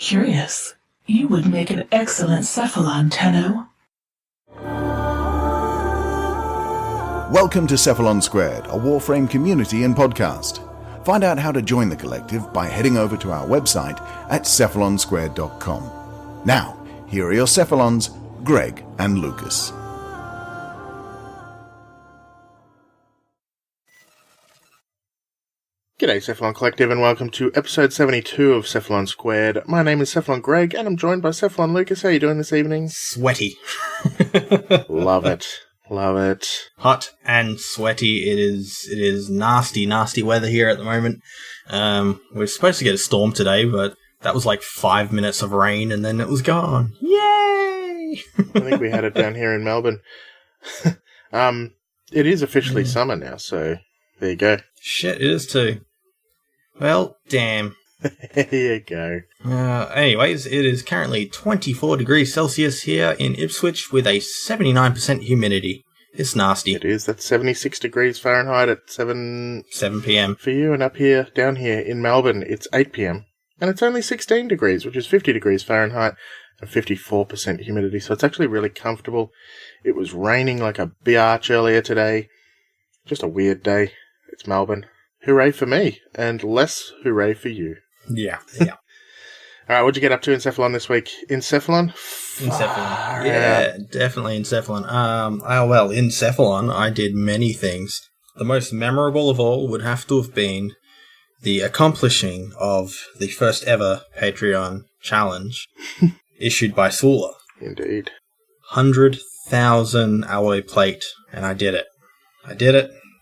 Curious. You would make an excellent cephalon, Tenno. Welcome to Cephalon Squared, a Warframe community and podcast. Find out how to join the collective by heading over to our website at cephalonsquared.com. Now, here are your Cephalons, Greg and Lucas. G'day Cephalon Collective and welcome to episode 72 of Cephalon Squared. My name is Cephalon Greg and I'm joined by Cephalon Lucas. How are you doing this evening? Sweaty. Love it. Love it. Hot and sweaty. It is nasty, nasty weather here at the moment. We're supposed to get a storm today, but that was like 5 minutes of rain and then it was gone. Yay! I think we had it down here in Melbourne. It is officially summer now, so there you go. Shit, it is too. Well, damn. There you go. Anyways, it is currently 24 degrees Celsius here in Ipswich with a 79% humidity. It's nasty. It is. That's 76 degrees Fahrenheit at 7 p.m. for you, and up here, down here in Melbourne, it's 8 p.m. And it's only 16 degrees, which is 50 degrees Fahrenheit and 54% humidity. So it's actually really comfortable. It was raining like a biatch earlier today. Just a weird day. It's Melbourne. Hooray for me, and less hooray for you. Yeah. Alright, what'd you get up to in Cephalon this week? In Cephalon? Yeah, definitely in Cephalon. In Cephalon, I did many things. The most memorable of all would have to have been the accomplishing of the first ever Patreon challenge issued by Sula. Indeed. 100,000 alloy plate, and I did it.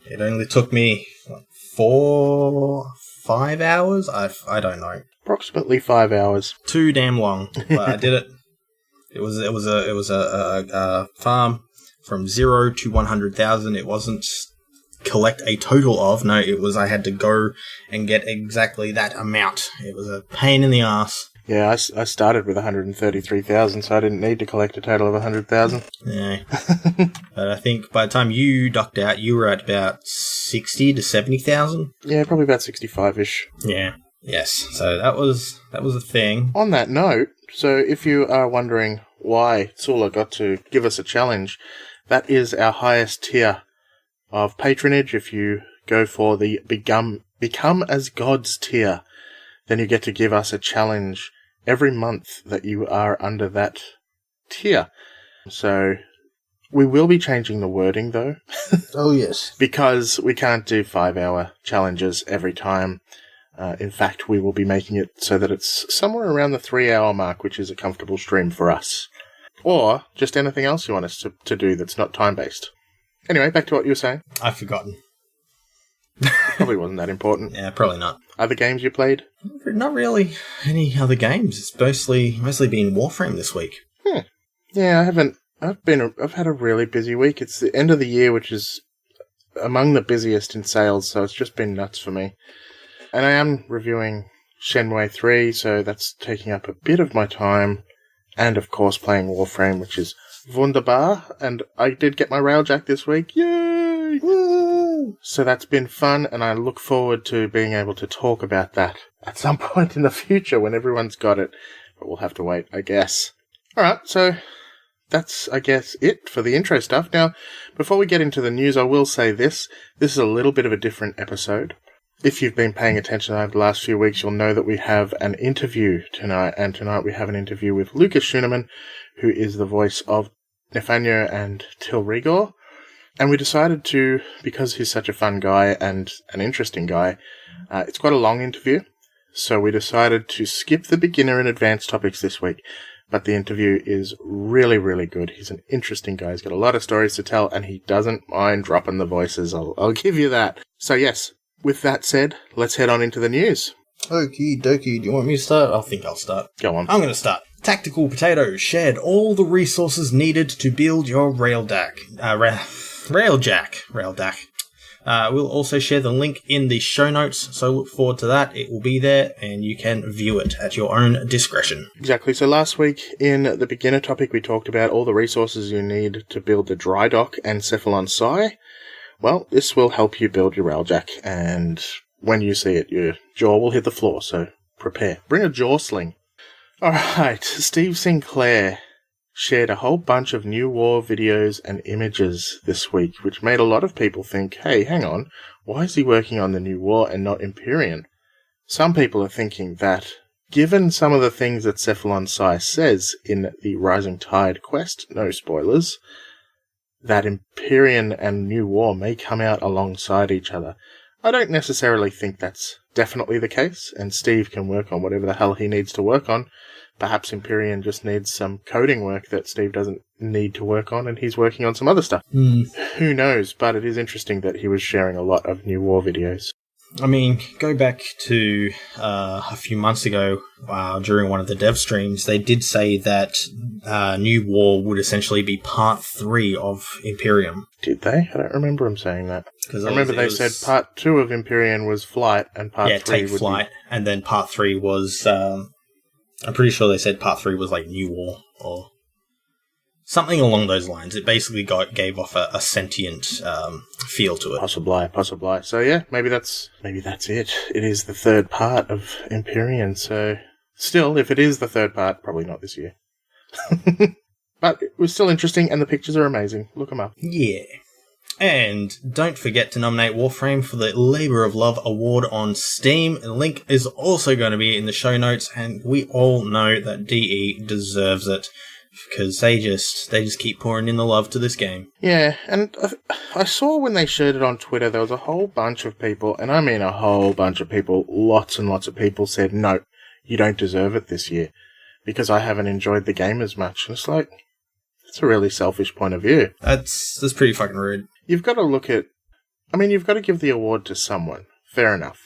It only took me, 5 hours? I don't know. Approximately 5 hours. Too damn long, but I did it. It was a farm from 0 to 100,000. It wasn't collect a total of. No, it was I had to go and get exactly that amount. It was a pain in the ass. Yeah, I started with 133,000, so I didn't need to collect a total of 100,000. Yeah. But I think by the time you docked out, you were at about 60 to 70,000. Yeah, probably about 65-ish. Yeah. Yes. So that was a thing. On that note, so if you are wondering why Sula got to give us a challenge, that is our highest tier of patronage. If you go for the Become as Gods tier, then you get to give us a challenge every month that you are under that tier. So we will be changing the wording, though. Oh, yes. Because we can't do 5-hour challenges every time. In fact, we will be making it so that it's somewhere around the 3-hour mark, which is a comfortable stream for us. Or just anything else you want us to do that's not time-based. Anyway, back to what you were saying. I've forgotten. Probably wasn't that important. Yeah, probably not. Other games you played? Not really any other games. It's mostly been Warframe this week. Yeah, I haven't. I've had a really busy week. It's the end of the year, which is among the busiest in sales, so it's just been nuts for me. And I am reviewing Shenmue 3, so that's taking up a bit of my time. And, of course, playing Warframe, which is wunderbar. And I did get my Railjack this week. Yay! Woo! So that's been fun, and I look forward to being able to talk about that at some point in the future when everyone's got it. But we'll have to wait, I guess. Alright, so that's, I guess, it for the intro stuff. Now, before we get into the news, I will say this. This is a little bit of a different episode. If you've been paying attention over the last few weeks, you'll know that we have an interview tonight, and tonight we have an interview with Lucas Schuneman, who is the voice of Nef Anyo and Tyl Regor. And we decided to, because he's such a fun guy and an interesting guy, it's quite a long interview, so we decided to skip the beginner and advanced topics this week. But the interview is really, really good. He's an interesting guy. He's got a lot of stories to tell, and he doesn't mind dropping the voices. I'll give you that. So yes, with that said, let's head on into the news. Okie dokie. Do you want me to start? I think I'll start. Go on. I'm going to start. Tactical Potato shared all the resources needed to build your Railjack. We'll also share the link in the show notes, so look forward to that. It will be there, and you can view it at your own discretion. Exactly. So last week, in the beginner topic, we talked about all the resources you need to build the dry dock and Cephalon Psi. Well, this will help you build your Railjack, and when you see it, your jaw will hit the floor, so prepare. Bring a jaw sling. Alright, Steve Sinclair shared a whole bunch of New War videos and images this week, which made a lot of people think, hey, hang on, why is he working on the New War and not Empyrean? Some people are thinking that, given some of the things that Cephalon Psi says in the Rising Tide quest, no spoilers, that Empyrean and New War may come out alongside each other. I don't necessarily think that's definitely the case, and Steve can work on whatever the hell he needs to work on. Perhaps Empyrean just needs some coding work that Steve doesn't need to work on, and he's working on some other stuff. Who knows, but it is interesting that he was sharing a lot of New War videos. I mean, go back to a few months ago during one of the dev streams, they did say that New War would essentially be part 3 of Imperium. Did they? I don't remember them saying that. I remember they said part 2 of Empyrean was flight, and part 3 take would flight, and then part 3 was... I'm pretty sure they said part 3 was like New War, or something along those lines. It basically gave off a sentient feel to it. Possibly. So yeah, maybe that's it. It is the third part of Empyrean, so still, if it is the third part, probably not this year. But it was still interesting, and the pictures are amazing. Look them up. Yeah. And don't forget to nominate Warframe for the Labour of Love Award on Steam. The link is also going to be in the show notes, and we all know that DE deserves it because they just keep pouring in the love to this game. Yeah, and I saw when they shared it on Twitter, there was a whole bunch of people, and I mean a whole bunch of people, lots and lots of people said, no, you don't deserve it this year because I haven't enjoyed the game as much. And it's like, it's a really selfish point of view. That's pretty fucking rude. You've got to look at... I mean, you've got to give the award to someone. Fair enough.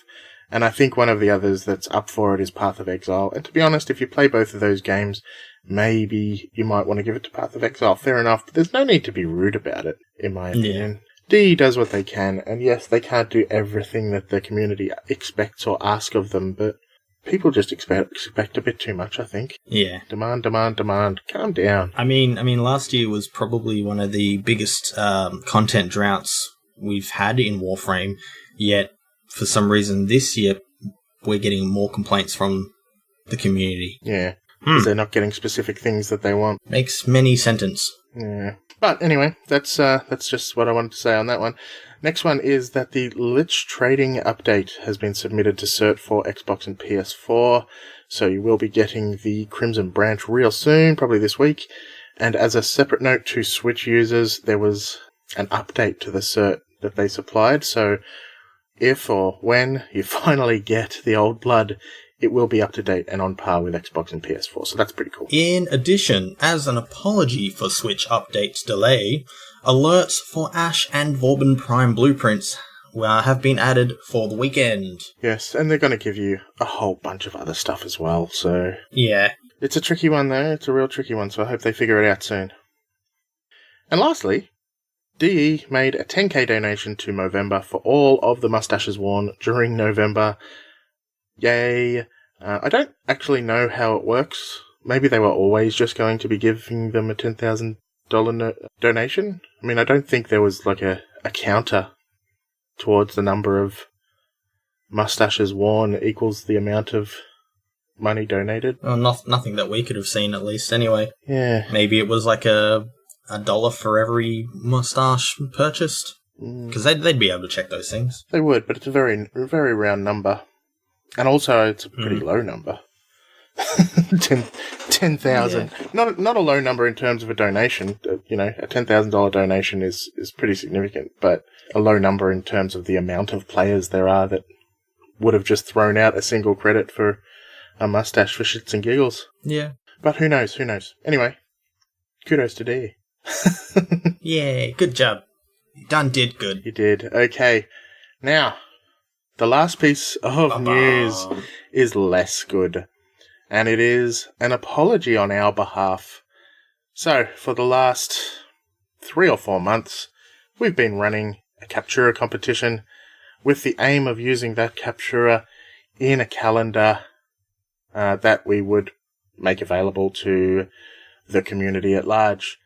And I think one of the others that's up for it is Path of Exile. And to be honest, if you play both of those games, maybe you might want to give it to Path of Exile. Fair enough. But there's no need to be rude about it, in my opinion. DE does what they can. And yes, they can't do everything that the community expects or ask of them. But people just expect a bit too much, I think. Yeah. Demand. Calm down. I mean, last year was probably one of the biggest content droughts we've had in Warframe, yet for some reason this year we're getting more complaints from the community. Yeah, because they're not getting specific things that they want. Makes many sentence. Yeah. But anyway, that's just what I wanted to say on that one. Next one is that the Lich Trading update has been submitted to cert for Xbox and PS4, so you will be getting the Crimson Branch real soon, probably this week. And as a separate note to Switch users, there was an update to the cert that they supplied, so if or when you finally get the Old Blood, it will be up to date and on par with Xbox and PS4, so that's pretty cool. In addition, as an apology for Switch update's delay, alerts for Ash and Vauban Prime blueprints have been added for the weekend. Yes, and they're going to give you a whole bunch of other stuff as well, so... Yeah. It's a tricky one, though. It's a real tricky one, so I hope they figure it out soon. And lastly, DE made a 10k donation to Movember for all of the mustaches worn during November. Yay. I don't actually know how it works. Maybe they were always just going to be giving them a $10,000 donation. I mean, I don't think there was like a counter towards the number of mustaches worn equals the amount of money donated. Well, nothing that we could have seen, at least, anyway. Yeah. Maybe it was like a $1 for every mustache purchased. Because they'd be able to check those things. They would, but it's a very, very round number. And also, it's a pretty low number. 10,000. Yeah. Not a low number in terms of a donation. A $10,000 donation is pretty significant, but a low number in terms of the amount of players there are that would have just thrown out a single credit for a mustache for shits and giggles. Yeah. But who knows? Anyway, kudos to D. Yeah, good job. You did good. You did. Okay. Now, the last piece of news is less good. And it is an apology on our behalf. So, for the last 3 or 4 months, we've been running a Captura competition with the aim of using that Captura in a calendar that we would make available to the community at large.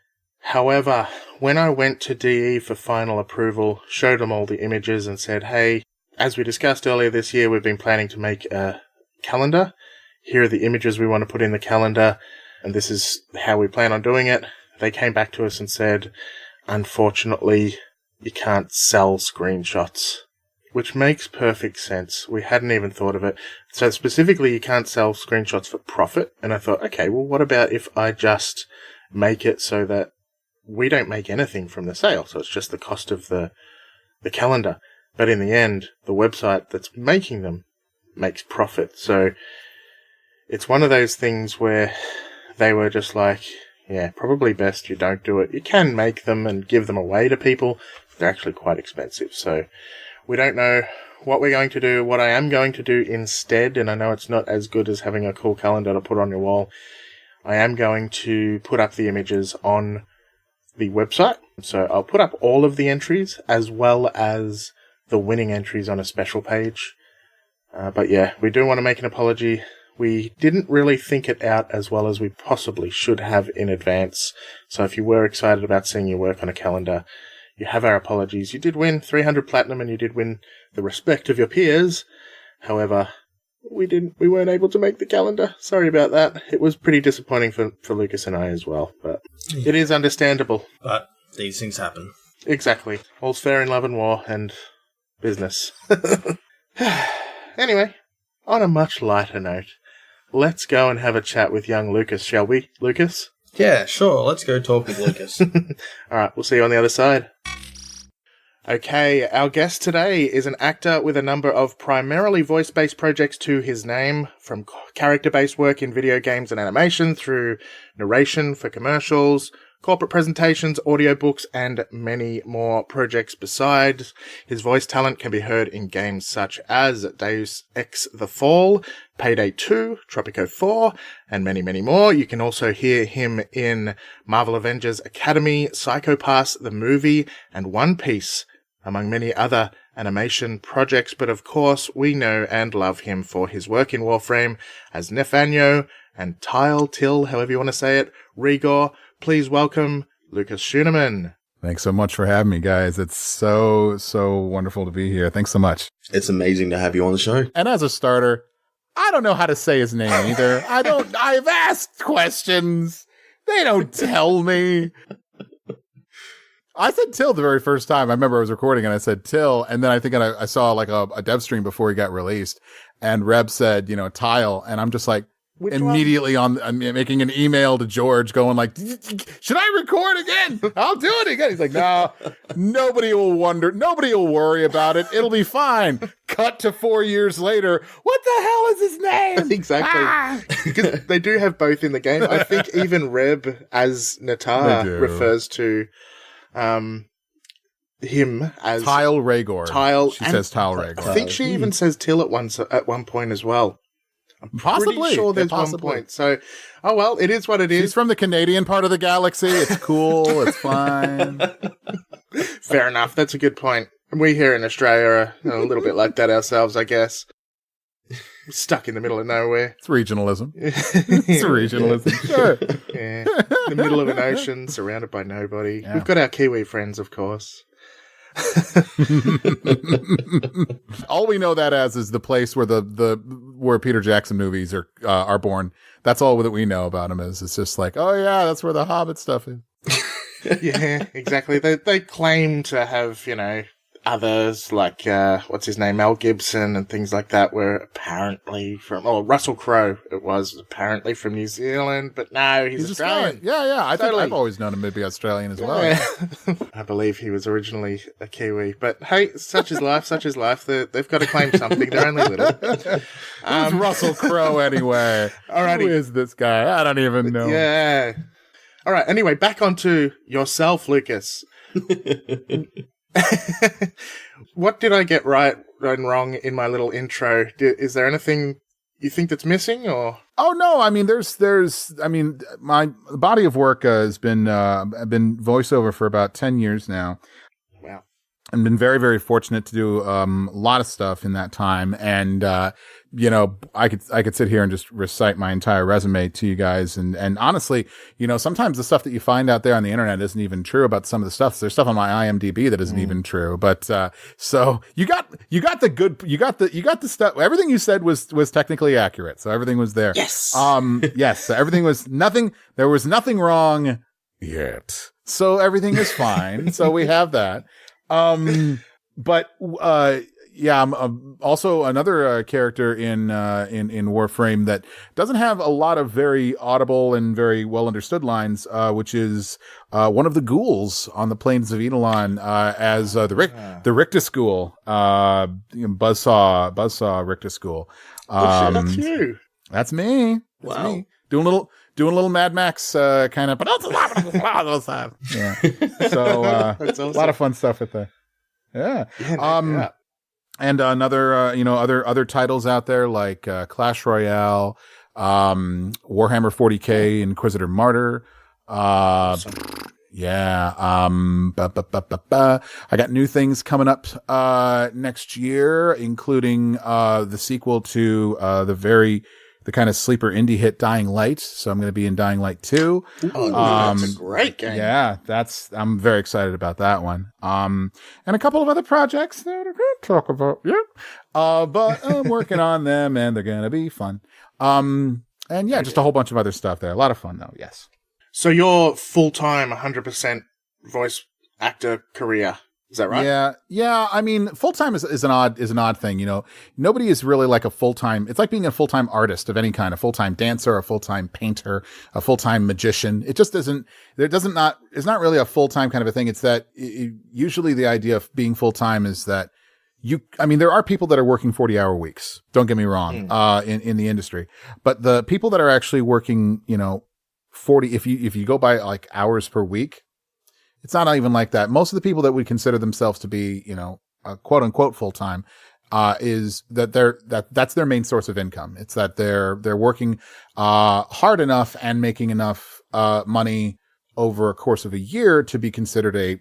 However, when I went to DE for final approval, showed them all the images and said, hey, as we discussed earlier this year, we've been planning to make a calendar. here are the images we want to put in the calendar, and this is how we plan on doing it. They came back to us and said, unfortunately, you can't sell screenshots, which makes perfect sense. We hadn't even thought of it. So specifically, you can't sell screenshots for profit. And I thought, okay, well, what about if I just make it so that we don't make anything from the sale? So it's just the cost of the calendar. But in the end, the website that's making them makes profit. So it's one of those things where they were just like, yeah, probably best you don't do it. You can make them and give them away to people. They're actually quite expensive. So we don't know what we're going to do. What I am going to do instead, and I know it's not as good as having a cool calendar to put on your wall, I am going to put up the images on the website. So I'll put up all of the entries as well as the winning entries on a special page. But yeah, we do want to make an apology. We didn't really think it out as well as we possibly should have in advance. So if you were excited about seeing your work on a calendar, you have our apologies. You did win 300 platinum and you did win the respect of your peers. However, we weren't able to make the calendar. Sorry about that. It was pretty disappointing for Lucas and I as well, but it is understandable. But these things happen. Exactly. All's fair in love and war and business. Anyway, on a much lighter note, let's go and have a chat with young Lucas, shall we, Lucas? Yeah, sure. Let's go talk with Lucas. All right, we'll see you on the other side. Okay, our guest today is an actor with a number of primarily voice-based projects to his name, from character-based work in video games and animation through narration for commercials, corporate presentations, audiobooks, and many more projects besides. His voice talent can be heard in games such as Deus Ex The Fall, Payday 2, Tropico 4, and many, many more. You can also hear him in Marvel Avengers Academy, Psycho Pass, the movie, and One Piece, among many other animation projects. But of course, we know and love him for his work in Warframe as Nef Anyo and Tyl, however you want to say it, Regor. Please welcome Lucas Schuneman. Thanks so much for having me, guys. It's so wonderful to be here. Thanks so much. It's amazing to have you on the show. And as a starter, I don't know how to say his name either. I've asked questions. They don't tell me. I said Tyl the very first time. I remember I was recording and I said Tyl. And then I think I saw like a dev stream before he got released. And Reb said, Tyl. And I'm just like, immediately I'm making an email to George going like, should I record again? I'll do it again. He's like, no, nobody will worry about it. It'll be fine. Cut to 4 years later. What the hell is his name? Exactly. Because they do have both in the game. I think even Reb as Natar refers to him as Tyl Regor. She says Tyl Regor. I think she even says Tyl at one point as well. I'm pretty sure there's one point. So, oh well, it is what it is. She's from the Canadian part of the galaxy. It's cool. It's fine. Fair enough. That's a good point. We here in Australia are a little bit like that ourselves, I guess. Stuck in the middle of nowhere. It's regionalism. It's regionalism. Sure. Yeah. In the middle of an ocean, surrounded by nobody. Yeah. We've got our Kiwi friends, of course. All we know that as is the place where where Peter Jackson movies are born. That's all that we know about him is. It's just like, oh yeah, that's where the Hobbit stuff is. Yeah, exactly. They claim to have, others like, what's his name, Mel Gibson and things like that were apparently from, Russell Crowe, it was apparently from New Zealand, but no, he's Australian. Yeah. I think I've always known him to be Australian as well. Yeah. I believe he was originally a Kiwi, but hey, such is life. They've got to claim something. They're only little. Who's Russell Crowe anyway? Alrighty. Who is this guy? I don't even know. Yeah. All right. Anyway, back onto yourself, Lucas. What did I get right and wrong in my little intro? Is there anything you think that's missing, or? Oh no, I mean, my body of work has been voiceover for about 10 years now. Wow. I've been very, very fortunate to do a lot of stuff in that time. And, you know, I could sit here and just recite my entire resume to you guys. And honestly, you know, sometimes the stuff that you find out there on the internet isn't even true about some of the stuff. There's stuff on my IMDb that isn't even true. But, so you got the stuff. Everything you said was technically accurate. So everything was there. Yes. Yes. So everything was there was nothing wrong yet. So everything is fine. So we have that. But yeah, I'm also another character in Warframe that doesn't have a lot of very audible and very well understood lines, which is one of the ghouls on the plains of Eidolon, as the Rictus-Ghoul, Buzzsaw Rictus-Ghoul. Oh shit, that's you. That's me. That's Wow. me. Doing a little Mad Max kind of. Yeah. So That's awesome. a lot of fun stuff with that. Yeah. Yeah. And another, other titles out there like Clash Royale, Warhammer 40K, Inquisitor Martyr. Yeah. I got new things coming up next year, including the sequel to the kind of sleeper indie hit Dying Light. So I'm going to be in Dying Light 2. That's a great game. Yeah, I'm very excited about that one. And a couple of other projects that I can't talk about yet. But I'm working on them and they're going to be fun. And yeah, just a whole bunch of other stuff there. A lot of fun though. Yes. So your full-time 100% voice actor career, is that right? Yeah. I mean, full-time is an odd thing. You know, nobody is really like a full-time. It's like being a full-time artist of any kind, a full-time dancer, a full-time painter, a full-time magician. It just isn't, it's not really a full-time kind of a thing. It's that usually the idea of being full-time is that there are people that are working 40-hour weeks. Don't get me wrong, in the industry, but the people that are actually working, 40, if you go by like hours per week, it's not even like that. Most of the people that would consider themselves to be, quote unquote full time, is that that's their main source of income. It's that they're working hard enough and making enough money over a course of a year to be considered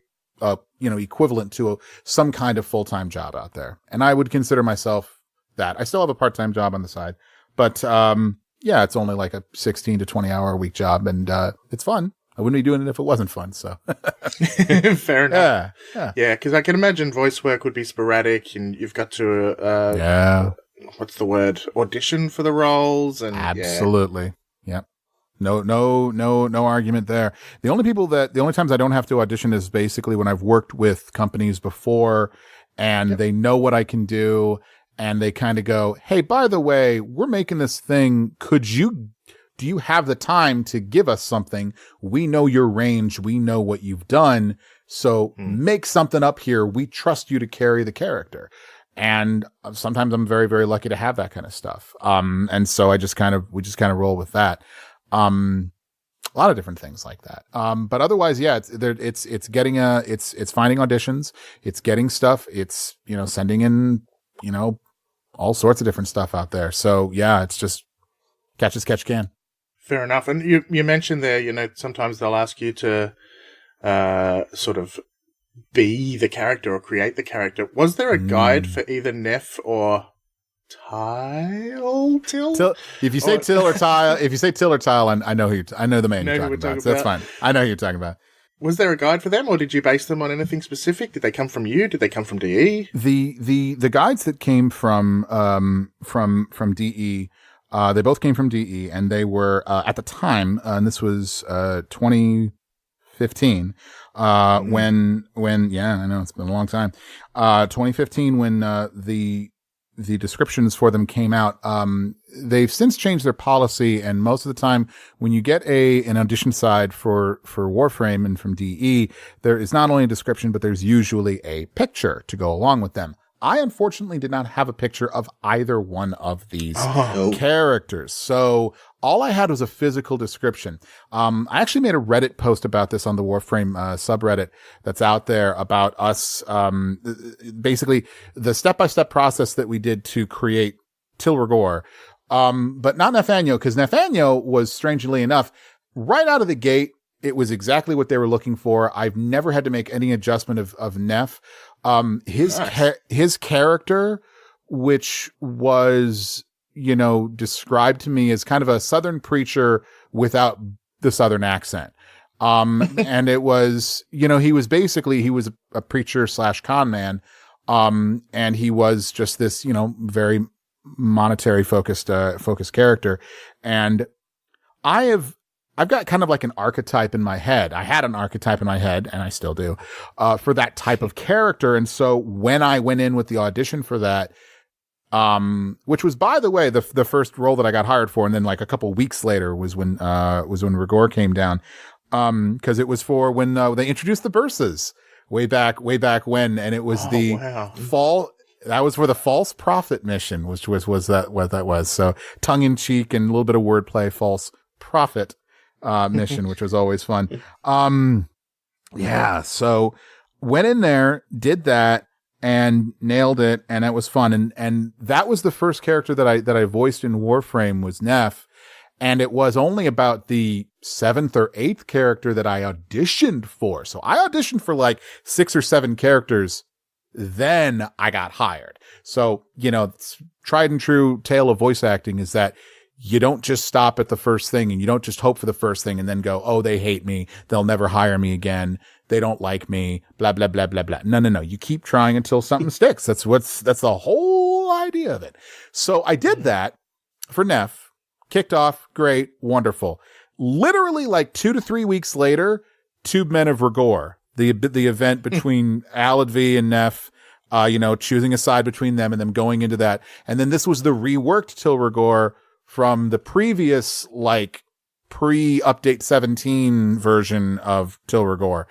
equivalent to some kind of full time job out there. And I would consider myself that. I still have a part time job on the side, but yeah, it's only like a 16 to 20 hour a week job, and it's fun. I wouldn't be doing it if it wasn't fun. So fair enough. Yeah. Because I can imagine voice work would be sporadic, and you've got to what's the word? Audition for the roles, and absolutely, yeah. No argument there. The only times I don't have to audition is basically when I've worked with companies before, and they know what I can do, and they kind of go, "Hey, by the way, we're making this thing. Do you have the time to give us something? We know your range. We know what you've done. So make something up here. We trust you to carry the character." And sometimes I'm very, very lucky to have that kind of stuff. And so we just kind of roll with that. A lot of different things like that. But otherwise, yeah, it's finding auditions. It's getting stuff. It's, sending in, all sorts of different stuff out there. So yeah, it's just catch as catch can. Fair enough. And you mentioned there, sometimes they'll ask you to sort of be the character or create the character. Was there a guide for either Nef or Tyl? If you say Tyl or Tyl, I know I know the man you're talking about. So that's fine. I know who you're talking about. Was there a guide for them, or did you base them on anything specific? Did they come from you? Did they come from DE? The guides that came from DE, they both came from DE, and they were at the time, and this was 2015. When I know it's been a long time. 2015 when the descriptions for them came out. They've since changed their policy, and most of the time when you get an audition side for Warframe and from DE, there is not only a description, but there's usually a picture to go along with them. I unfortunately did not have a picture of either one of these characters. So all I had was a physical description. I actually made a Reddit post about this on the Warframe subreddit that's out there about us, basically the step-by-step process that we did to create Tyl Regor. But not Nef Anyo, because Nef Anyo was, strangely enough, right out of the gate, It was exactly what they were looking for. I've never had to make any adjustment of Nef. His character, which was, described to me as kind of a Southern preacher without the Southern accent. And it was, he was a preacher / con man. And he was just this, very monetary focused character. And I've got kind of like an archetype in my head. I had an archetype in my head, and I still do, for that type of character. And so when I went in with the audition for that, which was, by the way, the first role that I got hired for, and then like a couple weeks later was when Regor came down, because it was for when they introduced the bursas way back when, and it was that was for the false prophet mission, which was what that was. So tongue in cheek and a little bit of wordplay, false prophet mission, which was always fun. So went in there, did that, and nailed it, and that was fun. And that was the first character that I voiced in Warframe was Nef, and it was only about the 7th or 8th character that I auditioned for. So I auditioned for like 6 or 7 characters, then I got hired. So, tried and true tale of voice acting is that you don't just stop at the first thing, and you don't just hope for the first thing and then go, oh, they hate me, they'll never hire me again, they don't like me, blah, blah, blah, blah, blah. No. You keep trying until something sticks. That's the whole idea of it. So I did that for Nef, kicked off, great, wonderful. Literally like 2 to 3 weeks later, Tube Men of Regor, the event between Aladvi and Nef, choosing a side between them and them going into that. And then this was the reworked Tyl Regor from the previous, like, pre-update 17 version of Tyl Regor,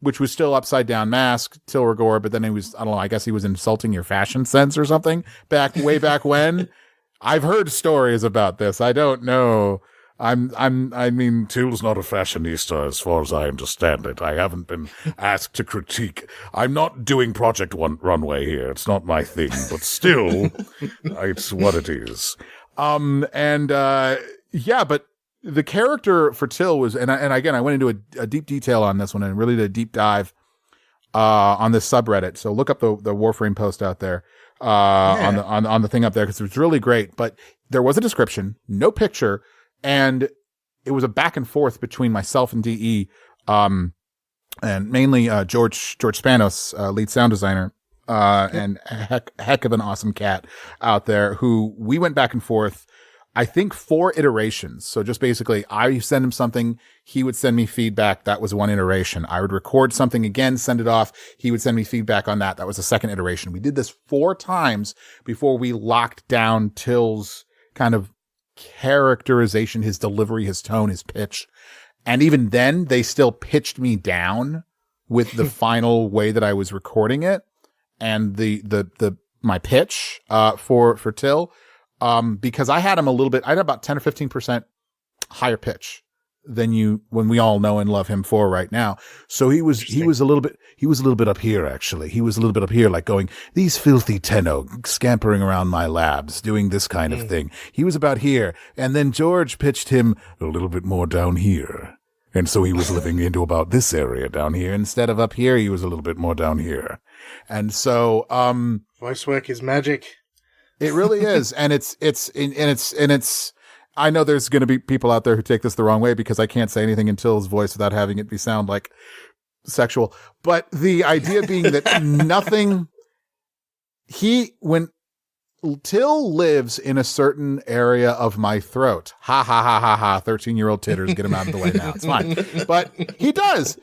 which was still upside down mask Tyl Regor, but then he was, I don't know, I guess he was insulting your fashion sense or something way back when. I've heard stories about this. I don't know. I mean, Tyl's not a fashionista as far as I understand it. I haven't been asked to critique. I'm not doing Project Runway here. It's not my thing, but still, it's what it is. But the character for Tyl was, and again, I went into a deep detail on this one and really did a deep dive, on this subreddit. So look up the Warframe post out there, on the thing up there, because it was really great. But there was a description, no picture, and it was a back and forth between myself and DE, and mainly George Spanos, lead sound designer, and heck of an awesome cat out there, who we went back and forth, I think 4 iterations. So just basically, I send him something, he would send me feedback. That was one iteration. I would record something again, send it off. He would send me feedback on that. That was the second iteration. We did this 4 times before we locked down Tyl's kind of characterization, his delivery, his tone, his pitch. And even then, they still pitched me down with the final way that I was recording it and my pitch for Tyl. Because I had him I had about 10 or 15% higher pitch than when we all know and love him for right now. So he was a little bit up here, actually. He was a little bit up here, like going, these filthy tenno scampering around my labs, doing this kind of thing. He was about here. And then George pitched him a little bit more down here. And so he was living into about this area down here. Instead of up here, he was a little bit more down here. And so, voice work is magic. It really is. And it's, I know there's going to be people out there who take this the wrong way because I can't say anything in Tyl's voice without having it sound like sexual. But the idea being that when Tyl lives in a certain area of my throat, ha ha ha ha ha, 13-year-old titters, get him out of the way now. It's fine. But he does.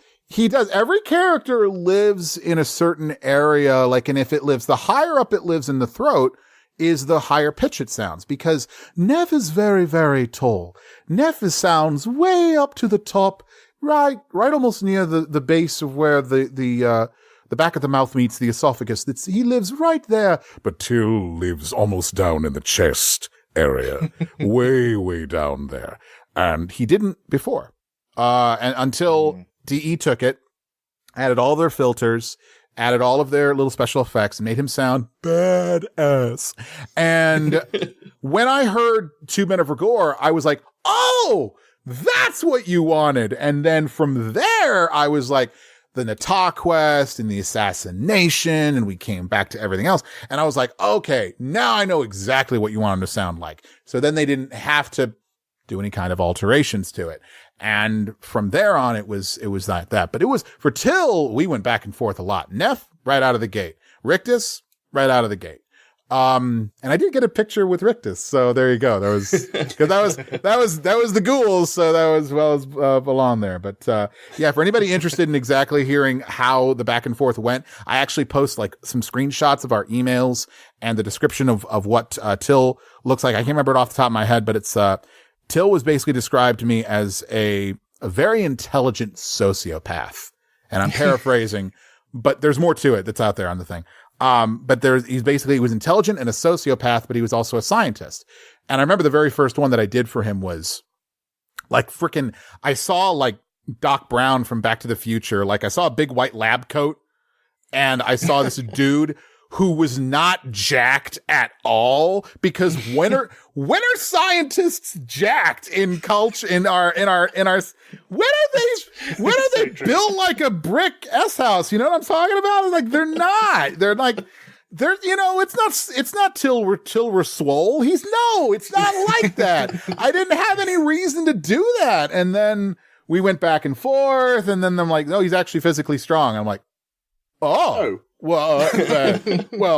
Every character lives in a certain area, and if it lives, the higher up it lives in the throat, is the higher pitch it sounds, because Nef is very, very tall. Nef sounds way up to the top, right almost near the base of where the back of the mouth meets the esophagus. He lives right there. But Tyl lives almost down in the chest area, way, way down there. And he didn't before. And until DE took it, added all their filters, added all of their little special effects, and made him sound badass. And when I heard Tube Men of Regor, I was like, oh, that's what you wanted. And then from there, I was like, the Nata quest and the assassination, and we came back to everything else. And I was like, okay, now I know exactly what you want him to sound like. So then they didn't have to do any kind of alterations to it. And from there on, it was like that. But it was, for Tyl, we went back and forth a lot. Nef, right out of the gate. Rictus, right out of the gate. And I did get a picture with Rictus, so there you go. That was, cause that was the ghouls, so that was, belong there. But, yeah, for anybody interested in exactly hearing how the back and forth went, I actually post like some screenshots of our emails and the description of what, Tyl looks like. I can't remember it off the top of my head, but it's, Tyl was basically described to me as a very intelligent sociopath. And I'm paraphrasing, but there's more to it that's out there on the thing. But he was intelligent and a sociopath, but he was also a scientist. And I remember the very first one that I did for him was like I saw like Doc Brown from Back to the Future. Like I saw a big white lab coat and I saw this dude who was not jacked at all, because when are scientists jacked in culture, when are they built like a brick S house? You know what I'm talking about? Like they're not, it's not till we're swole. It's not like that. I didn't have any reason to do that. And then we went back and forth, and then I'm like, no, he's actually physically strong. I'm like, oh. Well,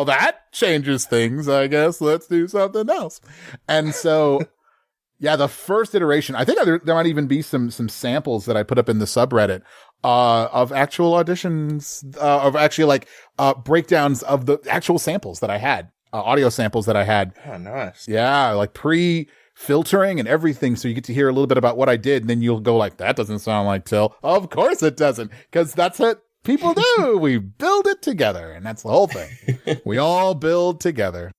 that changes things, I guess. Let's do something else. And so, yeah, the first iteration, I think there might even be some samples that I put up in the subreddit, of actual auditions, of actually like, breakdowns of the actual samples that I had, audio samples that I had. Oh, nice. Yeah, like pre-filtering and everything. So you get to hear a little bit about what I did, and then you'll go like, that doesn't sound like Tyl. Of course it doesn't, because that's what people do. We build it together, and that's the whole thing. We all build together.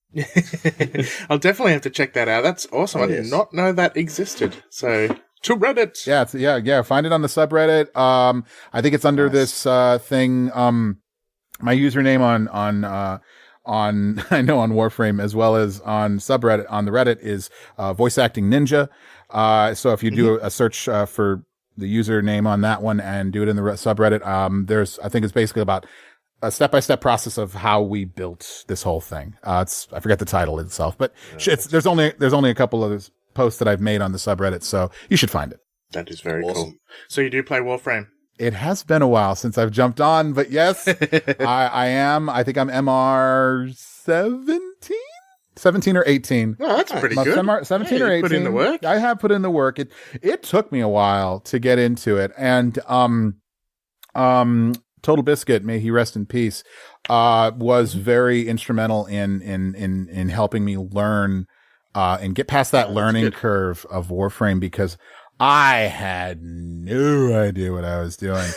I'll definitely have to check that out. That's awesome. I did not know that existed. So to Reddit. Yeah, yeah. Find it on the subreddit. I think it's under this thing. My username on I know on Warframe as well as on subreddit on the Reddit is voice acting ninja. So if you do a search for the username on that one and do it in the subreddit, I think it's basically about a step-by-step process of how we built this whole thing. I forget the title itself, but there's only a couple of posts that I've made on the subreddit, so you should find it. That is very cool. So you do play Warframe? It has been a while since I've jumped on, but yes, I am. I think I'm MR 17 or 18. Oh, that's pretty good. 17 or 18. Put in the work. I have put in the work. It took me a while to get into it. And Total Biscuit, may he rest in peace, was very instrumental in helping me learn and get past that learning curve of Warframe, because I had no idea what I was doing.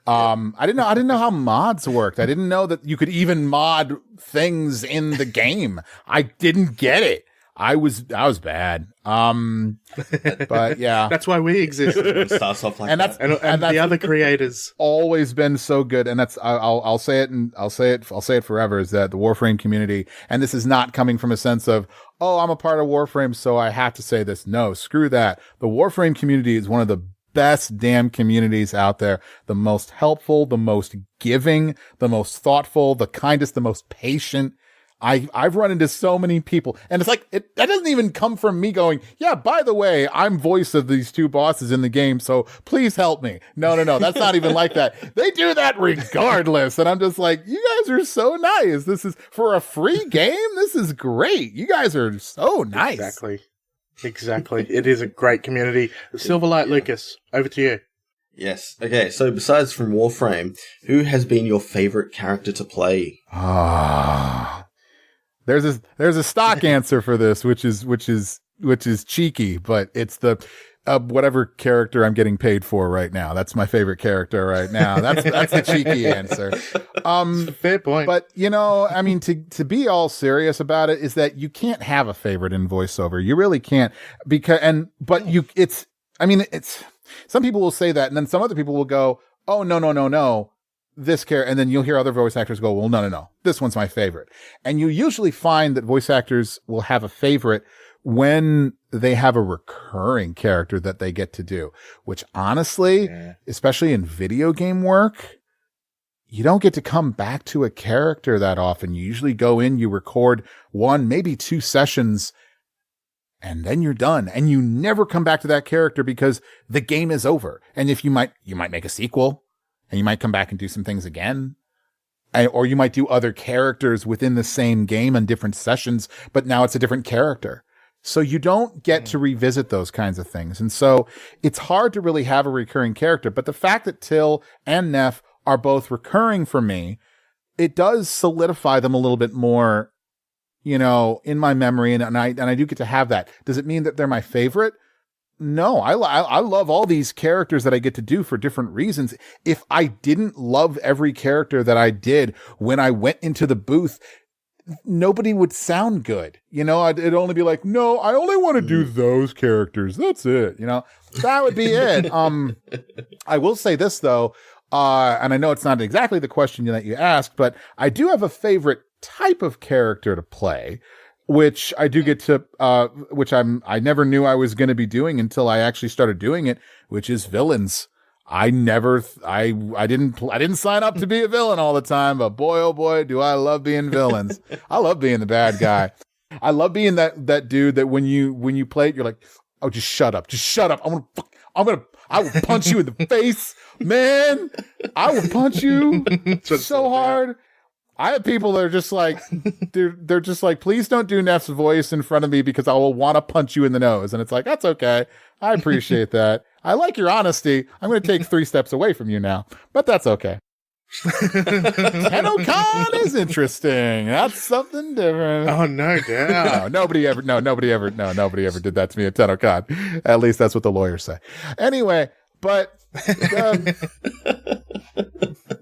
I didn't know how mods worked. I didn't know that you could even mod things in the game. I didn't get it. I was bad. But yeah, that's why we exist. It starts off like and that. And the other creators always been so good. And that's, I'll say it, and I'll say it forever, is that the Warframe community, and this is not coming from a sense of, oh, I'm a part of Warframe, so I have to say this. No, screw that. The Warframe community is one of the best damn communities out there. The most helpful, the most giving, the most thoughtful, the kindest, the most patient. I've run into so many people, and it's like, that doesn't even come from me going, yeah, by the way, I'm voice of these two bosses in the game, so please help me. No, that's not even like that. They do that regardless. And I'm just like, you guys are so nice. This is for a free game. This is great. You guys are so nice. Exactly. It is a great community. Silverlight Lucas, over to you. Yes. Okay. So besides from Warframe, who has been your favorite character to play? There's a stock answer for this, which is cheeky, but it's the whatever character I'm getting paid for right now. That's my favorite character right now. That's the cheeky answer. Fair point. But I mean, to be all serious about it, is that you can't have a favorite in voiceover. You really can't, it's some people will say that, and then some other people will go, oh, no. This character, and then you'll hear other voice actors go, well, no, this one's my favorite. And you usually find that voice actors will have a favorite when they have a recurring character that they get to do, which honestly, especially in video game work, you don't get to come back to a character that often. You usually go in, you record 1, maybe 2 sessions, and then you're done. And you never come back to that character because the game is over. And if you might make a sequel, and you might come back and do some things again. Or you might do other characters within the same game on different sessions, but now it's a different character. So you don't get to revisit those kinds of things. And so it's hard to really have a recurring character. But the fact that Tyl and Nef are both recurring for me, it does solidify them a little bit more, in my memory. And I do get to have that. Does it mean that they're my favorite? No, I love all these characters that I get to do for different reasons. If I didn't love every character that I did when I went into the booth, nobody would sound good. It'd only be like, no, I only want to do those characters. That's it. That would be it. I will say this though, and I know it's not exactly the question that you asked, but I do have a favorite type of character to play, which I do get to, which I never knew I was going to be doing until I actually started doing it, which is villains. I didn't sign up to be a villain all the time, but boy, oh boy, do I love being villains. I love being the bad guy. I love being that dude that when you play it, you're like, oh, just shut up. I will punch you in the face, man. I will punch you so hard. I have people that are just like, they're just like, please don't do Nef's voice in front of me because I will want to punch you in the nose. And it's like, that's okay. I appreciate that. I like your honesty. I'm going to take 3 steps away from you now, but that's okay. TennoCon is interesting. That's something different. Oh, no doubt. Nobody ever did that to me at TennoCon. At least that's what the lawyers say. Anyway, but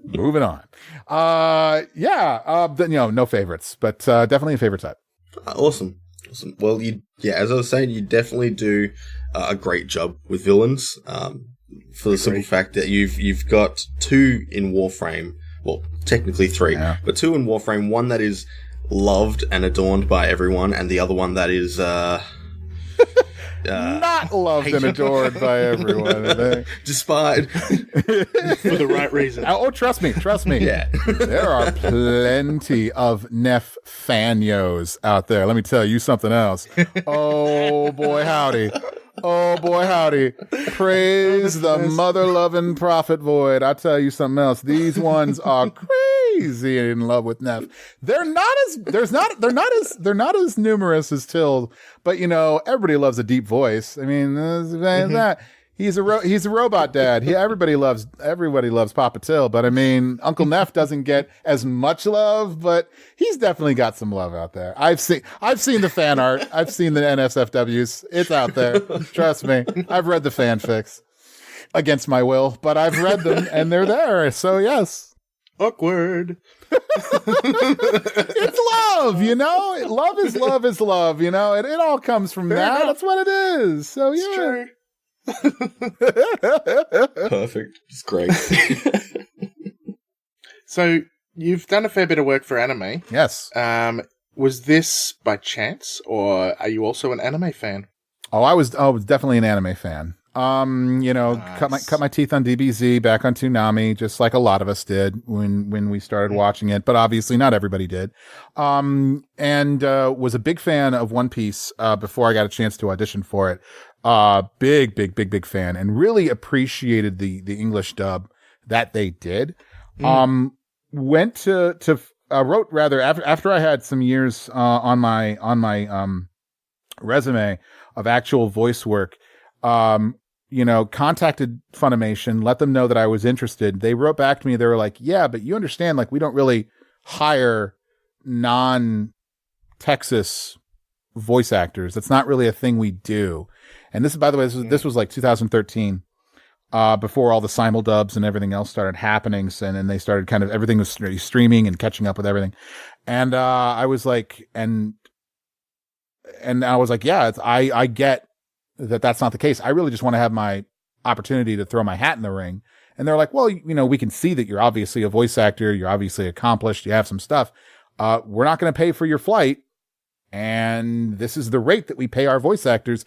moving on. No favorites, but definitely a favorite type. Awesome. Well, as I was saying, you definitely do a great job with villains. For the simple fact that you've got 2 in Warframe. Well, technically 3, but 2 in Warframe. One that is loved and adorned by everyone, and the other one that is not loved and adored by everyone. Despite for the right reason. Oh, trust me. Yeah. There are plenty of Nef Anyos out there. Let me tell you something else. Oh boy, howdy. Praise the mother-loving prophet void. I tell you something else. These ones are crazy in love with Nef. They're not as numerous as Tyl, but everybody loves a deep voice. I mean, that he's a robot dad. Everybody loves Papa Tyl, but I mean, Uncle Nef doesn't get as much love, but he's definitely got some love out there. I've seen the fan art. I've seen the NSFWs. It's out there. Trust me. I've read the fanfics against my will, but I've read them and they're there. So yes. Awkward. It's love, Love is love is love, It all comes from that. That's what it is. So yeah. It's true. Perfect. It's great. So you've done a fair bit of work for anime. Yes. Was this by chance, or are you also an anime fan? Oh, I was definitely an anime fan. Nice. cut my teeth on DBZ, back on Toonami, just like a lot of us did when we started watching it, but obviously not everybody did. And was a big fan of One Piece before I got a chance to audition for it. Big fan, and really appreciated the English dub that they did. Went to wrote rather after I had some years on my resume of actual voice work. Contacted Funimation, let them know that I was interested. They wrote back to me. They were like, yeah, but you understand, like, we don't really hire non-Texas voice actors. That's not really a thing we do. And this, by the way, this was like 2013, before all the simuldubs and everything else started happening. And they started everything was streaming and catching up with everything. And, I was like, and I was like, yeah, I get that's not the case. I really just want to have my opportunity to throw my hat in the ring. And they're like, well, we can see that you're obviously a voice actor. You're obviously accomplished. You have some stuff. We're not going to pay for your flight. and this is the rate that we pay our voice actors.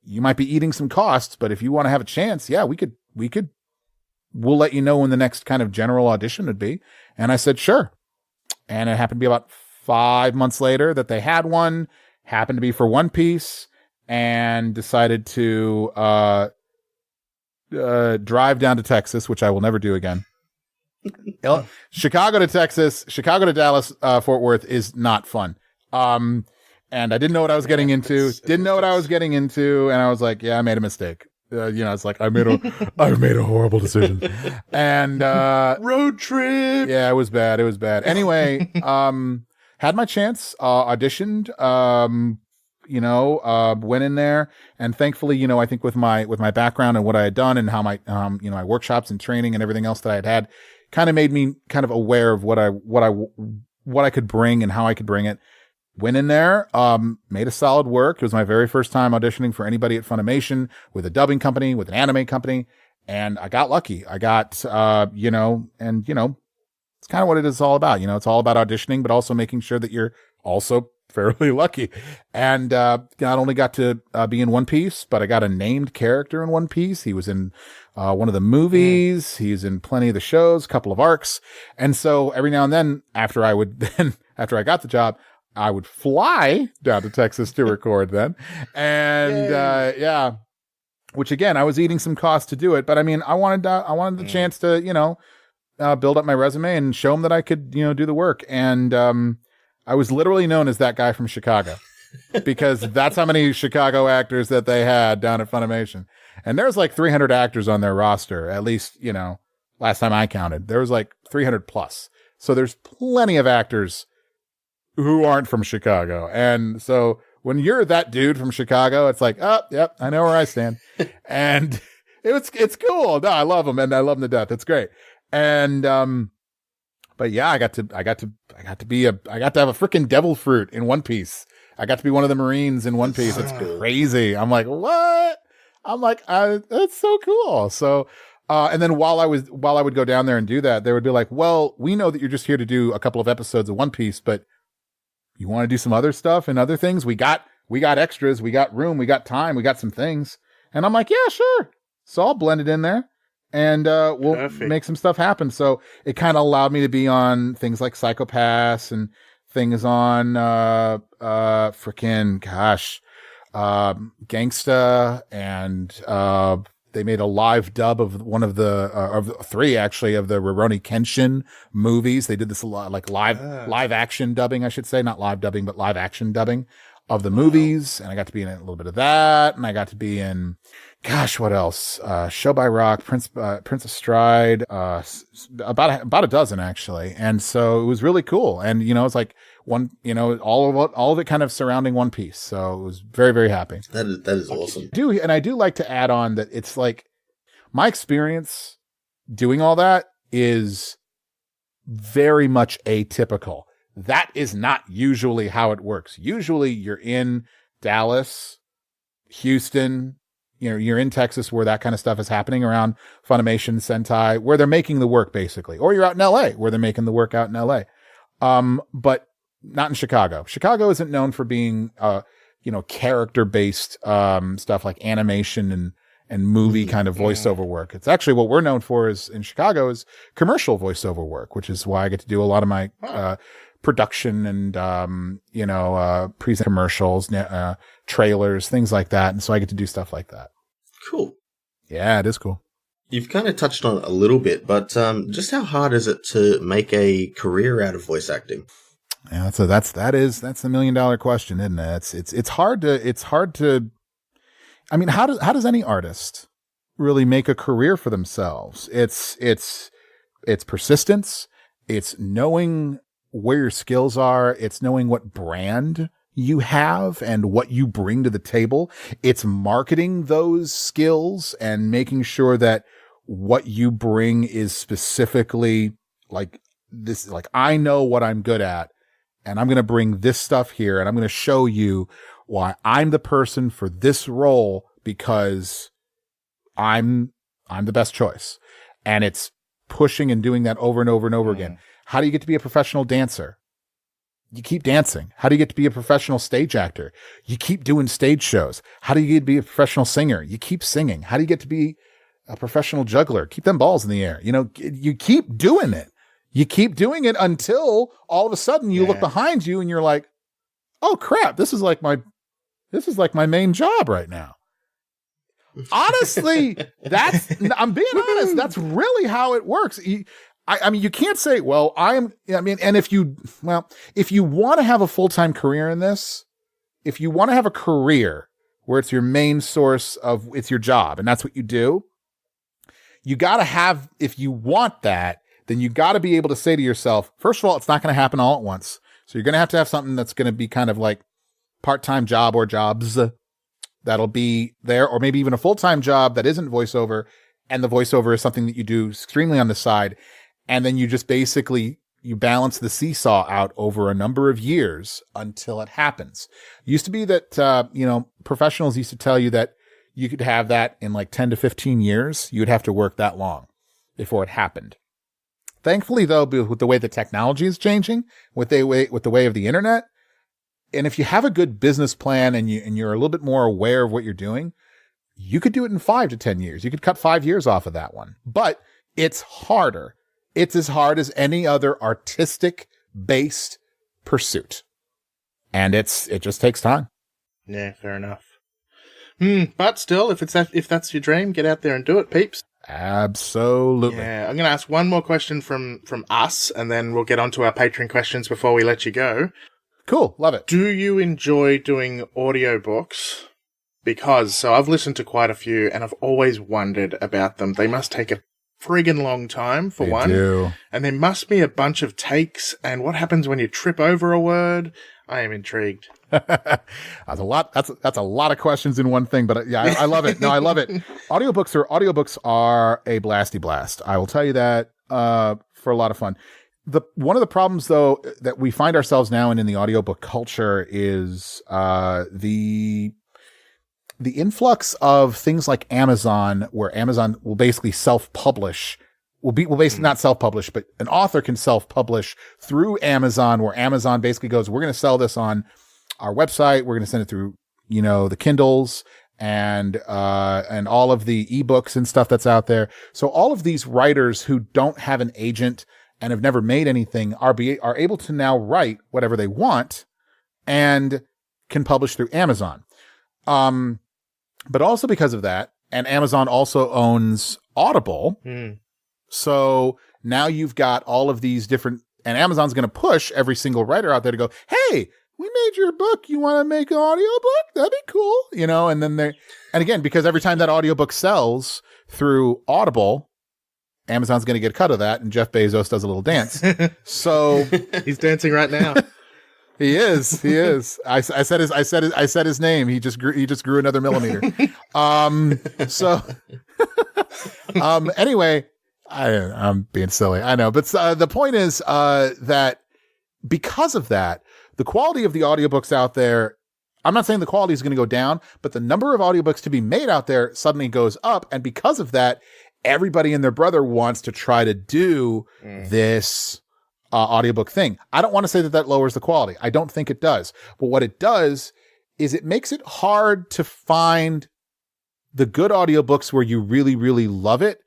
You might be eating some costs, but if you want to have a chance, yeah, we'll let you know when the next kind of general audition would be. And I said, sure. And it happened to be about 5 months later that they had one, happened to be for One Piece, and decided to drive down to Texas, which I will never do again. Chicago to Texas, Chicago to Dallas, Fort Worth is not fun. And I didn't know what I was getting into. And I was like, yeah, I made a mistake. It's like I made a horrible decision. And road trip. Yeah, it was bad. Anyway, had my chance, auditioned, went in there, and thankfully, I think with my background and what I had done and how my my workshops and training and everything else that I'd had kind of made me kind of aware of what I could bring and how I could bring it. Went in there, made a solid work. It was my very first time auditioning for anybody at Funimation, with a dubbing company, with an anime company, and I got lucky. I got, it's kind of what it is all about. It's all about auditioning, but also making sure that you're also fairly lucky. And not only got to be in One Piece, but I got a named character in One Piece. He was in one of the movies. He's in plenty of the shows, a couple of arcs. And so every now and then, after I got the job, I would fly down to Texas to record then. And, which again, I was eating some costs to do it, but I mean, I wanted the chance to, build up my resume and show them that I could, do the work. And, I was literally known as that guy from Chicago because that's how many Chicago actors that they had down at Funimation. And there's like 300 actors on their roster, at least, last time I counted, there was like 300 plus. So there's plenty of actors who aren't from Chicago. And so when you're that dude from Chicago, it's like, oh, yep, I know where I stand. And it's cool. No, I love them, and I love them to death. It's great. And but yeah, I got to have a freaking devil fruit in One Piece. I got to be one of the Marines in One Piece. It's crazy. I'm like, what? I'm like, that's so cool. So and then while I would go down there and do that, they would be like, well, we know that you're just here to do a couple of episodes of One Piece, but you want to do some other stuff and other things? We got extras, we got room, we got time, we got some things. And I'm like, yeah, sure. So I'll blend it in there and we'll make some stuff happen. So it kind of allowed me to be on things like Psycho-Pass and things on Gangsta, and they made a live dub of one of the three actually of the Rurouni Kenshin movies. They did this a lot, like live action dubbing, I should say, not live dubbing, but live action dubbing of the movies. And I got to be in a little bit of that. And I got to be in, what else? Show by Rock, Prince of Stride, about a dozen actually. And so it was really cool. And, it's like one, all of it kind of surrounding One Piece. So it was very, very happy. That is awesome. I do like to add on that it's like my experience doing all that is very much atypical. That is not usually how it works. Usually you're in Dallas, Houston, you're in Texas where that kind of stuff is happening around Funimation, Sentai, where they're making the work basically. Or you're out in LA where they're making the work out in LA. But not in Chicago. Chicago isn't known for being, character-based stuff like animation and movie kind of voiceover work. It's actually what we're known for in Chicago is commercial voiceover work, which is why I get to do a lot of my production and present commercials, trailers, things like that. And so I get to do stuff like that. Cool. Yeah, it is cool. You've kind of touched on it a little bit, but just how hard is it to make a career out of voice acting? Yeah, so that's the $1 million question, isn't it? It's hard to. I mean, how does any artist really make a career for themselves? It's persistence. It's knowing where your skills are. It's knowing what brand you have and what you bring to the table. It's marketing those skills and making sure that what you bring is specifically like this, like I know what I'm good at and I'm going to bring this stuff here and I'm going to show you why I'm the person for this role because I'm the best choice. And it's pushing and doing that over and over and over again. How do you get to be a professional dancer? You keep dancing. How do you get to be a professional stage actor? You keep doing stage shows. How do you get to be a professional singer? You keep singing. How do you get to be a professional juggler? Keep them balls in the air. You know, you keep doing it. You keep doing it until all of a sudden you look behind you and you're like, oh crap, this is like my main job right now. Honestly, I'm being honest. That's really how it works. I mean, you can't say, well, and if you want to have a full-time career in this, if you want to have a career where it's your main source of, it's your job and that's what you do, you got to have, if you want that, then you got to be able to say to yourself, first of all, it's not going to happen all at once. So you're going to have something that's going to be kind of like part-time job or jobs that'll be there, or maybe even a full-time job that isn't voiceover, and the voiceover is something that you do extremely on the side. And then you just basically, you balance the seesaw out over a number of years until it happens. It used to be that, professionals used to tell you that you could have that in like 10 to 15 years. You would have to work that long before it happened. Thankfully, though, with the way the technology is changing, with the way of the internet, and if you have a good business plan and you're a little bit more aware of what you're doing, you could do it in 5 to 10 years. You could cut 5 years off of that one. But it's harder. It's as hard as any other artistic-based pursuit. And it just takes time. Yeah, fair enough. But still, if that's your dream, get out there and do it, peeps. Absolutely. Yeah, I'm going to ask one more question from us, and then we'll get on to our Patreon questions before we let you go. Cool. Love it. Do you enjoy doing audiobooks? Because, so I've listened to quite a few, and I've always wondered about them. They must take a friggin' long time, for one. Do. And there must be a bunch of takes, and what happens when you trip over a word? I am intrigued. That's a lot. That's a lot of questions in one thing, but yeah, I love it. No, I love it. Audiobooks are a blasty blast. I will tell you that, for a lot of fun. One of the problems though that we find ourselves now in the audiobook culture is, the influx of things like Amazon, where Amazon will basically self-publish, basically not self-publish, but an author can self-publish through Amazon, where Amazon basically goes, we're going to sell this on our website. We're going to send it through, the Kindles and all of the ebooks and stuff that's out there. So all of these writers who don't have an agent and have never made anything are able to now write whatever they want and can publish through Amazon. But also because of that, and Amazon also owns Audible. So now you've got all of these different, and Amazon's going to push every single writer out there to go, hey, we made your book. You want to make an audiobook? That'd be cool. And then and again, because every time that audiobook sells through Audible, Amazon's going to get a cut of that, and Jeff Bezos does a little dance. So he's dancing right now. He is. I said his name. He just grew another millimeter. Anyway, I'm being silly. I know. But the point is, that because of that, the quality of the audiobooks out there, I'm not saying the quality is going to go down, but the number of audiobooks to be made out there suddenly goes up. And because of that, everybody and their brother wants to try to do this audiobook thing. I don't want to say that lowers the quality. I don't think it does. But what it does is it makes it hard to find the good audiobooks where you really, really love it.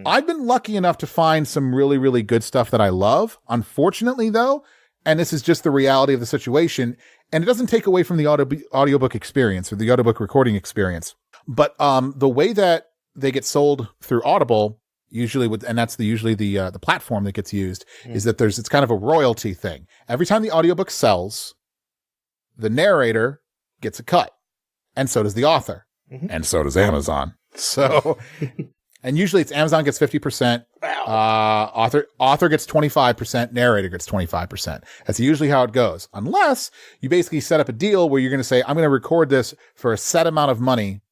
I've been lucky enough to find some really, really good stuff that I love. Unfortunately, though, and this is just the reality of the situation, and it doesn't take away from the audiobook experience or the audiobook recording experience. But the way that they get sold through Audible, usually and that's usually the platform that gets used, is that it's kind of a royalty thing. Every time the audiobook sells, the narrator gets a cut, and so does the author, and so does Amazon. So, and usually it's Amazon gets 50%, author gets 25%, narrator gets 25%. That's usually how it goes, unless you basically set up a deal where you're going to say, I'm going to record this for a set amount of money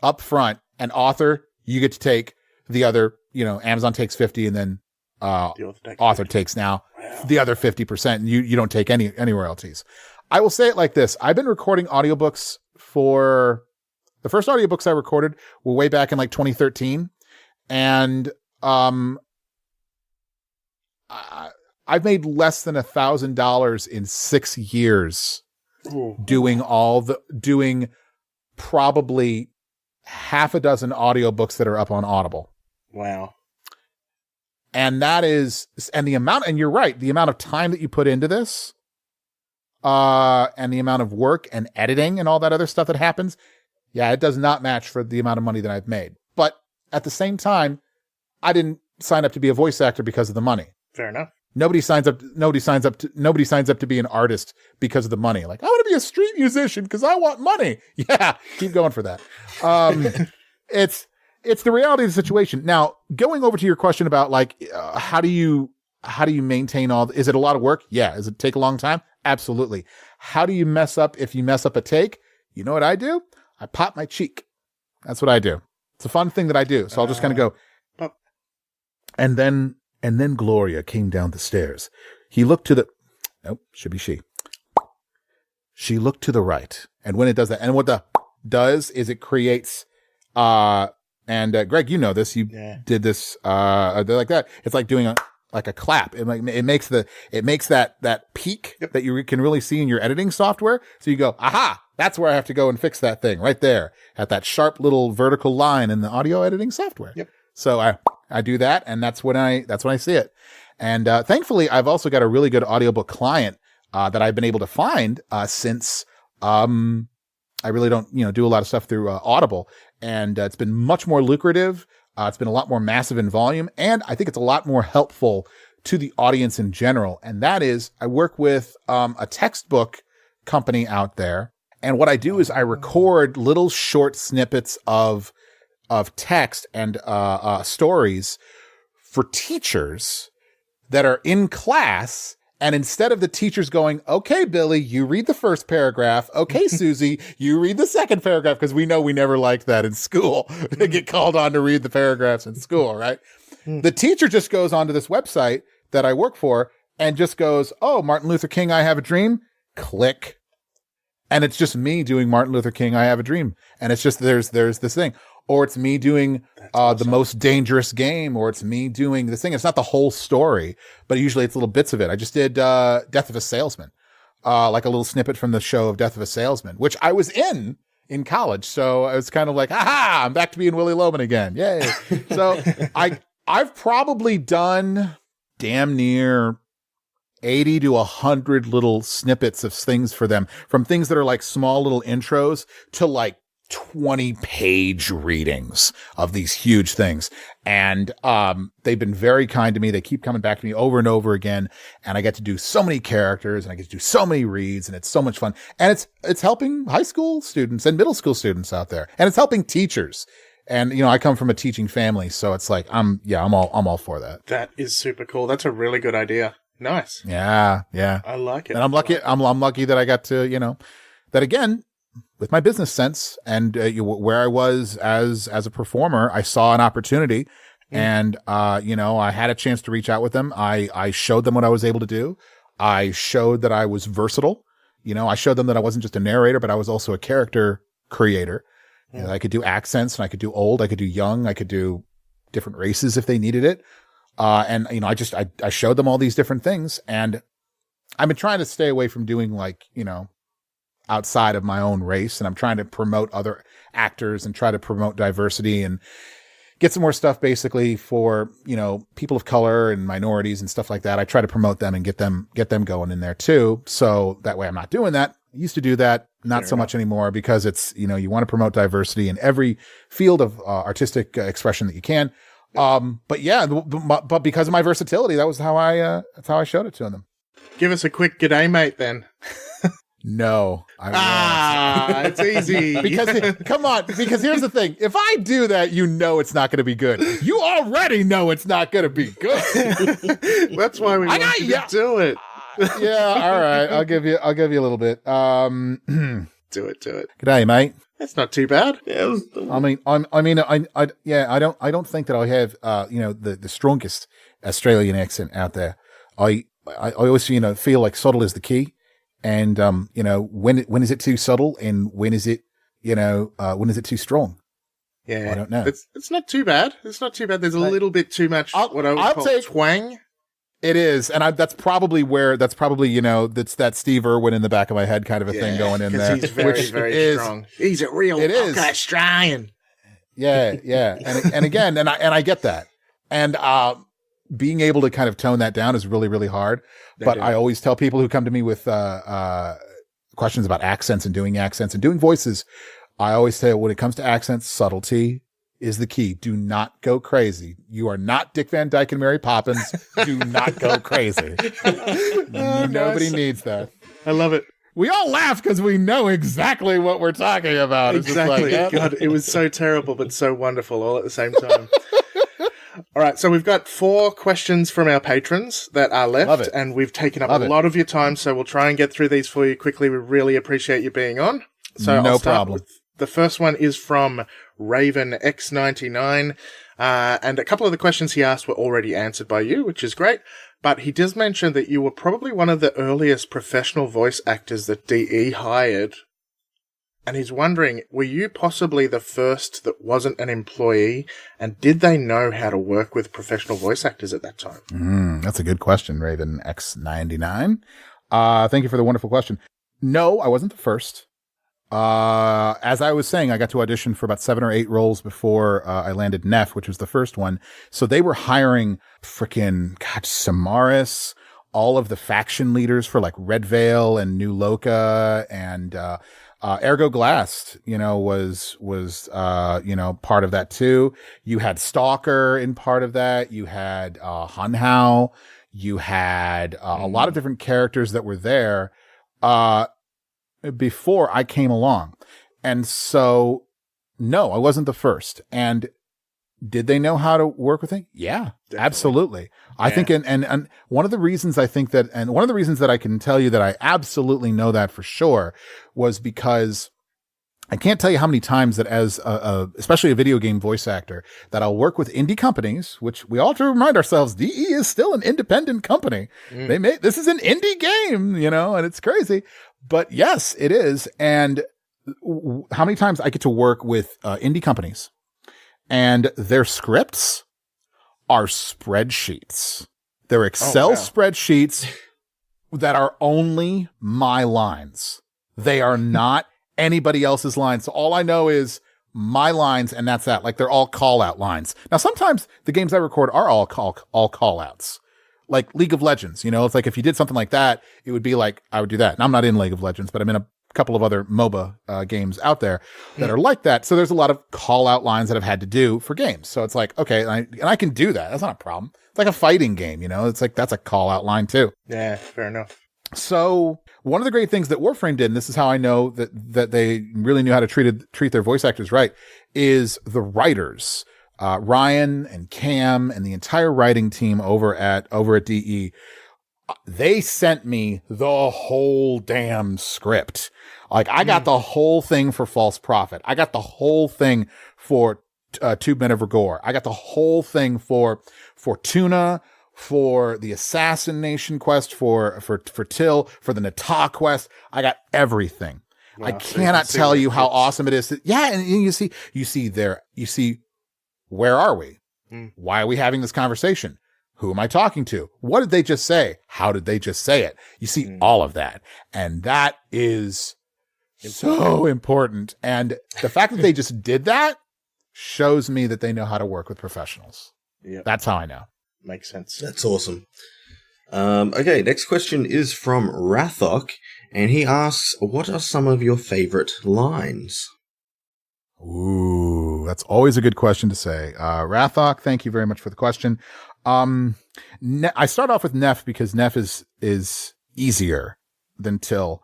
up front, and author, you get to take the other, Amazon takes 50, and then author takes now the other 50%, and you don't take any royalties. I will say it like this. I've been recording audiobooks for the first audiobooks I recorded were way back in like 2013. And, I I've made less than $1,000 in 6 years doing probably half a dozen audiobooks that are up on Audible. Wow. And and you're right, the amount of time that you put into this, and the amount of work and editing and all that other stuff that happens, yeah, it does not match for the amount of money that I've made. But at the same time, I didn't sign up to be a voice actor because of the money. Fair enough. Nobody signs up to be an artist because of the money. Like, I want to be a street musician because I want money. Yeah, keep going for that. It's the reality of the situation. Now, going over to your question about like, how do you maintain is it a lot of work? Yeah. Does it take a long time? Absolutely. How do you mess up if you mess up a take? You know what I do? I pop my cheek. That's what I do. It's a fun thing that I do. So I'll just kind of go, pop. And then Gloria came down the stairs. He looked to nope, should be she. She looked to the right. And when it does that, and what the does is it creates, Greg, you know this, you did this, like that. It's like doing a clap. It makes that peak that you can really see in your editing software. So you go, aha, that's where I have to go and fix that thing right there at that sharp little vertical line in the audio editing software. Yep. So I do that, and that's when I see it. And thankfully, I've also got a really good audiobook client that I've been able to find since I really don't do a lot of stuff through Audible, and it's been much more lucrative. It's been a lot more massive in volume, and I think it's a lot more helpful to the audience in general. And that is, I work with a textbook company out there, and what I do is I record little short snippets of text and stories for teachers that are in class. And instead of the teachers going, okay, Billy, you read the first paragraph. Okay, Susie, you read the second paragraph. Because we know we never liked that in school. They get called on to read the paragraphs in school, right? The teacher just goes onto this website that I work for and just goes, oh, Martin Luther King, I Have a Dream. Click. And it's just me doing Martin Luther King, I Have a Dream. And it's just, there's this thing. Or it's me doing The Most Dangerous Game, or it's me doing this thing. It's not the whole story, but usually it's little bits of it. I just did Death of a Salesman, like a little snippet from the show of Death of a Salesman, which I was in college. So I was kind of like, aha, I'm back to being Willie Loman again. Yay. So I've probably done damn near 80 to 100 little snippets of things for them, from things that are like small little intros to like 20-page readings of these huge things. And they've been very kind to me. They keep coming back to me over and over again. And I get to do so many characters, and I get to do so many reads, and it's so much fun. And it's helping high school students and middle school students out there. And it's helping teachers. And, I come from a teaching family, so it's like, I'm all for that. That is super cool. That's a really good idea. Nice. Yeah. I like it. And I'm lucky. I'm lucky that I got to, that again, with my business sense and where I was as a performer, I saw an opportunity, and I had a chance to reach out with them. I showed them what I was able to do. I showed that I was versatile. I showed them that I wasn't just a narrator, but I was also a character creator. I could do accents, and I could do old, I could do young, I could do different races if they needed it. And I showed them all these different things, and I've been trying to stay away from doing outside of my own race, and I'm trying to promote other actors and try to promote diversity and get some more stuff basically for, people of color and minorities and stuff like that. I try to promote them and get them going in there too. So that way I'm not doing that. I used to do that, not so much anymore, because it's, you want to promote diversity in every field of artistic expression that you can. But yeah, but because of my versatility, that's how I showed it to them. Give us a quick g'day, mate, then. No, I won't. It's easy. Because here's the thing. If I do that, it's not going to be good. You already know it's not going to be good. That's why we want you to do it. Yeah, all right. I'll give you a little bit. Do it. G'day, mate. That's not too bad. Yeah, I don't think that I have the strongest Australian accent out there. I always feel like subtle is the key. And, when is it too subtle, and when is it too strong? Yeah. I don't know. It's not too bad. There's a little bit too much what I would call twang. It is, and that's probably that's that Steve Irwin in the back of my head kind of a thing going in there. He's very, very strong. He's a real Australian. Yeah, and again, and I get that, and being able to kind of tone that down is really, really hard. But I always tell people who come to me with questions about accents and doing voices, I always say when it comes to accents, subtlety is the key. Do not go crazy. You are not Dick Van Dyke and Mary Poppins. Do not go crazy. Nobody needs that. I love it. We all laugh because we know exactly what we're talking about. Exactly. God, it was so terrible, but so wonderful all at the same time. All right, so we've got 4 questions from our patrons that are left, and we've taken up a lot of your time, so we'll try and get through these for you quickly. We really appreciate you being on. So I'll start problem. The first one is from Raven X99, and a couple of the questions he asked were already answered by you, which is great. But he does mention that you were probably one of the earliest professional voice actors that DE hired. And he's wondering, were you possibly the first that wasn't an employee? And did they know how to work with professional voice actors at that time? That's a good question, Raven X99. Thank you for the wonderful question. No, I wasn't the first. As I was saying, I got to audition for about 7 or 8 roles before I landed Nef, which was the first one. So they were hiring Samaris, all of the faction leaders for like Red Veil and New Loka, and Ergo Glass, was part of that too. You had Stalker in part of that. You had Hunhao. You had a lot of different characters that were there before I came along. And so, no, I wasn't the first. And did they know how to work with it? Yeah, definitely. Absolutely. Yeah. I think, and one of the reasons I think that, and one of the reasons that I can tell you that I absolutely know that for sure was because I can't tell you how many times that as especially a video game voice actor, that I'll work with indie companies, which we all have to remind ourselves, DE is still an independent company. This is an indie game, and it's crazy, but yes, it is. And how many times I get to work with indie companies and their scripts are spreadsheets. They're Excel spreadsheets that are only my lines. They are not anybody else's lines. So all I know is my lines, and that's that. Like, they're all call out lines. Now, sometimes the games I record are all call outs. Like League of Legends, it's like if you did something like that, it would be like, I would do that. And I'm not in League of Legends, but I'm in a couple of other MOBA games out there that are like that. So there's a lot of call out lines that I've had to do for games. So it's like, okay, and I can do that. That's not a problem. It's like a fighting game, it's like, that's a call out line too. Yeah, fair enough. So one of the great things that Warframe did, and this is how I know that they really knew how to treat their voice actors right, is the writers, Ryan and Cam and the entire writing team over at DE. They sent me the whole damn script. Like, I got the whole thing for False Prophet. I got the whole thing for Tube of Regor. I got the whole thing for Fortuna, for the Assassination quest, for Tyl, for the Nata quest. I got everything. Wow, I cannot tell you how awesome it is. And you see, where are we? Why are we having this conversation? Who am I talking to? What did they just say? How did they just say it? You see all of that. And that is so important. And the fact that they just did that shows me that they know how to work with professionals. Yeah, that's how I know. Makes sense. That's awesome. Okay, next question is from Rathok, and he asks, what are some of your favorite lines? Ooh, that's always a good question to say. Rathok, thank you very much for the question. I start off with Nef because Nef is easier than Tyl.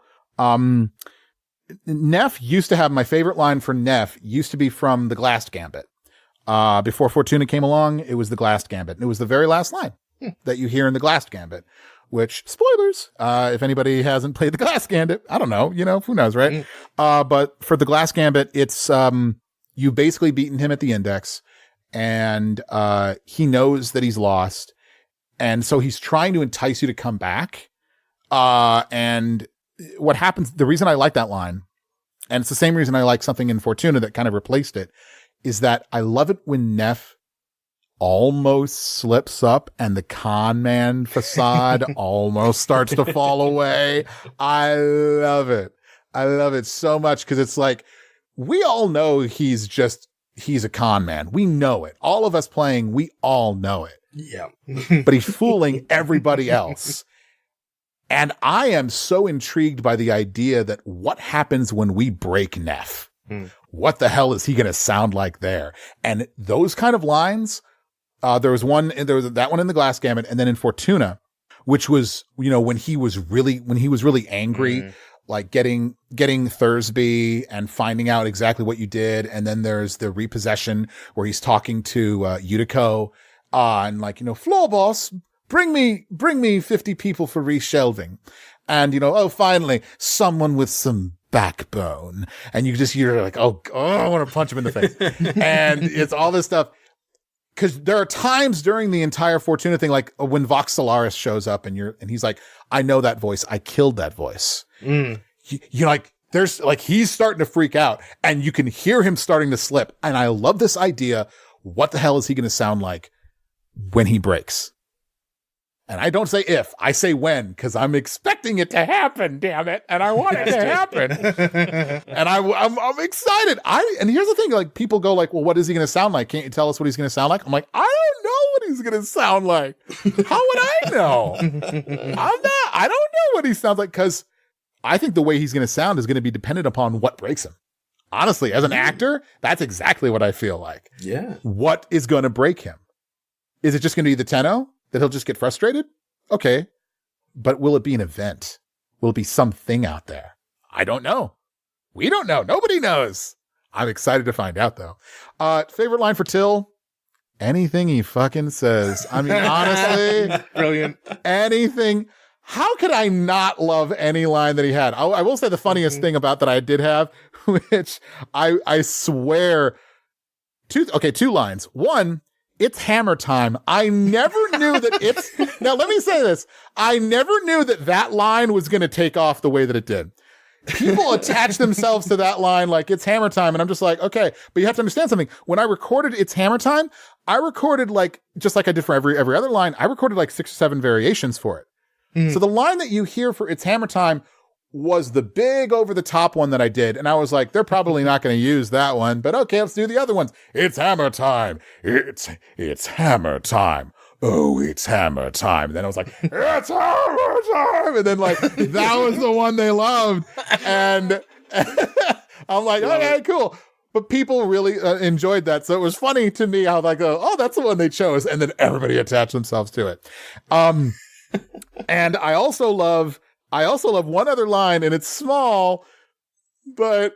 Nef used to have, my favorite line for Nef used to be from the Glass Gambit. Before Fortuna came along, it was the Glass Gambit. And it was the very last line that you hear in the Glass Gambit, which, spoilers, if anybody hasn't played the Glass Gambit, I don't know, who knows, right? But for the Glass Gambit, it's, you've basically beaten him at the index, and he knows that he's lost. And so he's trying to entice you to come back. And what happens, the reason I like that line, and it's the same reason I like something in Fortuna that kind of replaced it, is that I love it when Nef almost slips up and the con man facade almost starts to fall away. I love it. I love it so much because it's like, we all know he's a con man. We know it. All of us playing, we all know it. Yeah. But he's fooling everybody else. And I am so intrigued by the idea that what happens when we break Nef? What the hell is he going to sound like there? And those kind of lines, there was that one in the Glass Gamut, and then in Fortuna, which was, when he was really angry, like getting Thursby and finding out exactly what you did. And then there's the repossession where he's talking to Yutiko, and like, floor boss, bring me 50 people for reshelving. And, finally, someone with some backbone. And you're like, oh, I want to punch him in the face. And it's all this stuff. Because there are times during the entire Fortuna thing, like when Vox Solaris shows up and he's like, I know that voice. I killed that voice. You're like, there's like, he's starting to freak out and you can hear him starting to slip. And I love this idea. What the hell is he going to sound like when he breaks? And I don't say if, I say when, because I'm expecting it to happen, damn it. And I want it to happen. And I'm excited. And here's the thing, like people go like, well, what is he going to sound like? Can't you tell us what he's going to sound like? I'm like, I don't know what he's going to sound like. How would I know? I don't know what he sounds like, because I think the way he's going to sound is going to be dependent upon what breaks him. Honestly, as an actor, that's exactly what I feel like. Yeah. What is going to break him? Is it just going to be the tenor? That he'll just get frustrated? Okay. But will it be an event? Will it be something out there? I don't know. We don't know. Nobody knows. I'm excited to find out, though. Favorite line for Tyl? Anything he fucking says. I mean, honestly. Brilliant. Anything. How could I not love any line that he had? I will say the funniest thing about that I did have, which I swear, two lines. One, it's hammer time. I never knew that now let me say this. I never knew that line was going to take off the way that it did. People attach themselves to that line like it's hammer time. And I'm just like, okay, but you have to understand something. When I recorded It's Hammer Time, I recorded like, just like I did for every other line, I recorded like 6 or 7 variations for it. So the line that you hear for It's Hammer Time was the big over the top one that I did. And I was like, they're probably not going to use that one, but okay, let's do the other ones. It's hammer time. It's hammer time. Oh, it's hammer time. And then I was like, it's hammer time. And then like, that was the one they loved. And I'm like, okay, cool. But people really enjoyed that. So it was funny to me how like, oh, that's the one they chose. And then everybody attached themselves to it. And I also love one other line, and it's small, but